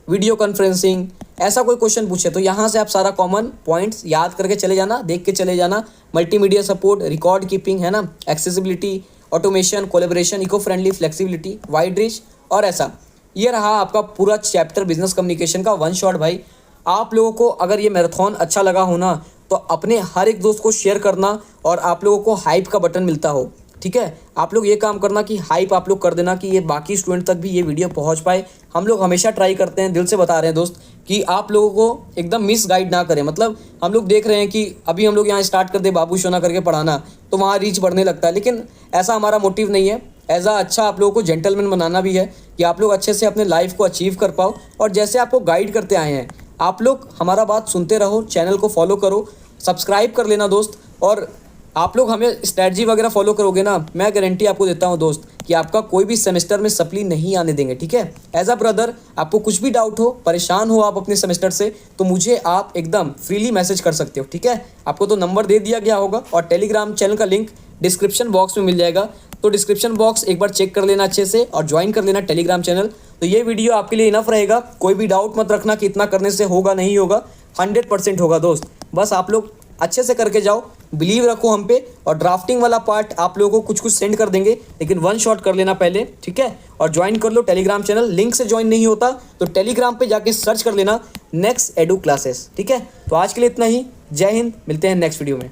video conferencing, ऐसा कोई क्वेश्चन पूछे तो यहाँ से आप सारा कॉमन पॉइंट्स याद करके चले जाना, देख के चले जाना। मल्टीमीडिया सपोर्ट, रिकॉर्ड कीपिंग, है ना, accessibility, automation, collaboration, eco friendly, flexibility, wide reach, और ऐसा। ये रहा आपका पूरा चैप्टर बिजनेस कम्युनिकेशन का वन शॉट। भाई आप लोगों को अगर ये मैराथन अच्छा लगा हो ना, तो अपने हर एक दोस्त को शेयर करना, और आप लोगों को हाइप का बटन मिलता हो, ठीक है। आप लोग ये काम करना कि हाइप आप लोग कर देना कि ये बाकी स्टूडेंट तक भी ये वीडियो पहुंच पाए। हम लोग हमेशा ट्राई करते हैं, दिल से बता रहे हैं दोस्त, कि आप लोगों को एकदम मिस गाइड ना करें। मतलब हम लोग देख रहे हैं कि अभी हम लोग यहाँ स्टार्ट कर दे बाबू सोना करके पढ़ाना, तो वहाँ रीच बढ़ने लगता है, लेकिन ऐसा हमारा मोटिव नहीं है। एज अ अच्छा आप लोगों को जेंटलमैन बनाना भी है कि आप लोग अच्छे से अपने लाइफ को अचीव कर पाओ। और जैसे आपको गाइड करते आए हैं, आप लोग हमारा बात सुनते रहो, चैनल को फॉलो करो, सब्सक्राइब कर लेना दोस्त। और आप लोग हमें स्ट्रैटेजी वगैरह फॉलो करोगे ना, मैं गारंटी आपको देता हूँ दोस्त कि आपका कोई भी सेमेस्टर में सप्ली नहीं आने देंगे, ठीक है। एज अ ब्रदर आपको कुछ भी डाउट हो, परेशान हो आप अपने सेमेस्टर से, तो मुझे आप एकदम फ्रीली मैसेज कर सकते हो, ठीक है। आपको तो नंबर दे दिया गया होगा, और टेलीग्राम चैनल का लिंक डिस्क्रिप्शन बॉक्स में मिल जाएगा, तो डिस्क्रिप्शन बॉक्स एक बार चेक कर लेना अच्छे से और ज्वाइन कर लेना टेलीग्राम चैनल। तो ये वीडियो आपके लिए इनफ रहेगा, कोई भी डाउट मत रखना कि इतना करने से होगा नहीं होगा, 100% होगा दोस्त। बस आप लोग अच्छे से करके जाओ, बिलीव रखो हम पे। और ड्राफ्टिंग वाला पार्ट आप लोगों को कुछ कुछ सेंड कर देंगे, लेकिन वन शॉट कर लेना पहले, ठीक है। और ज्वाइन कर लो टेलीग्राम चैनल, लिंक से ज्वाइन नहीं होता तो टेलीग्राम पे जाके सर्च कर लेना नेक्स्ट एडू क्लासेस, ठीक है। तो आज के लिए इतना ही, जय हिंद, मिलते हैं नेक्स्ट वीडियो में।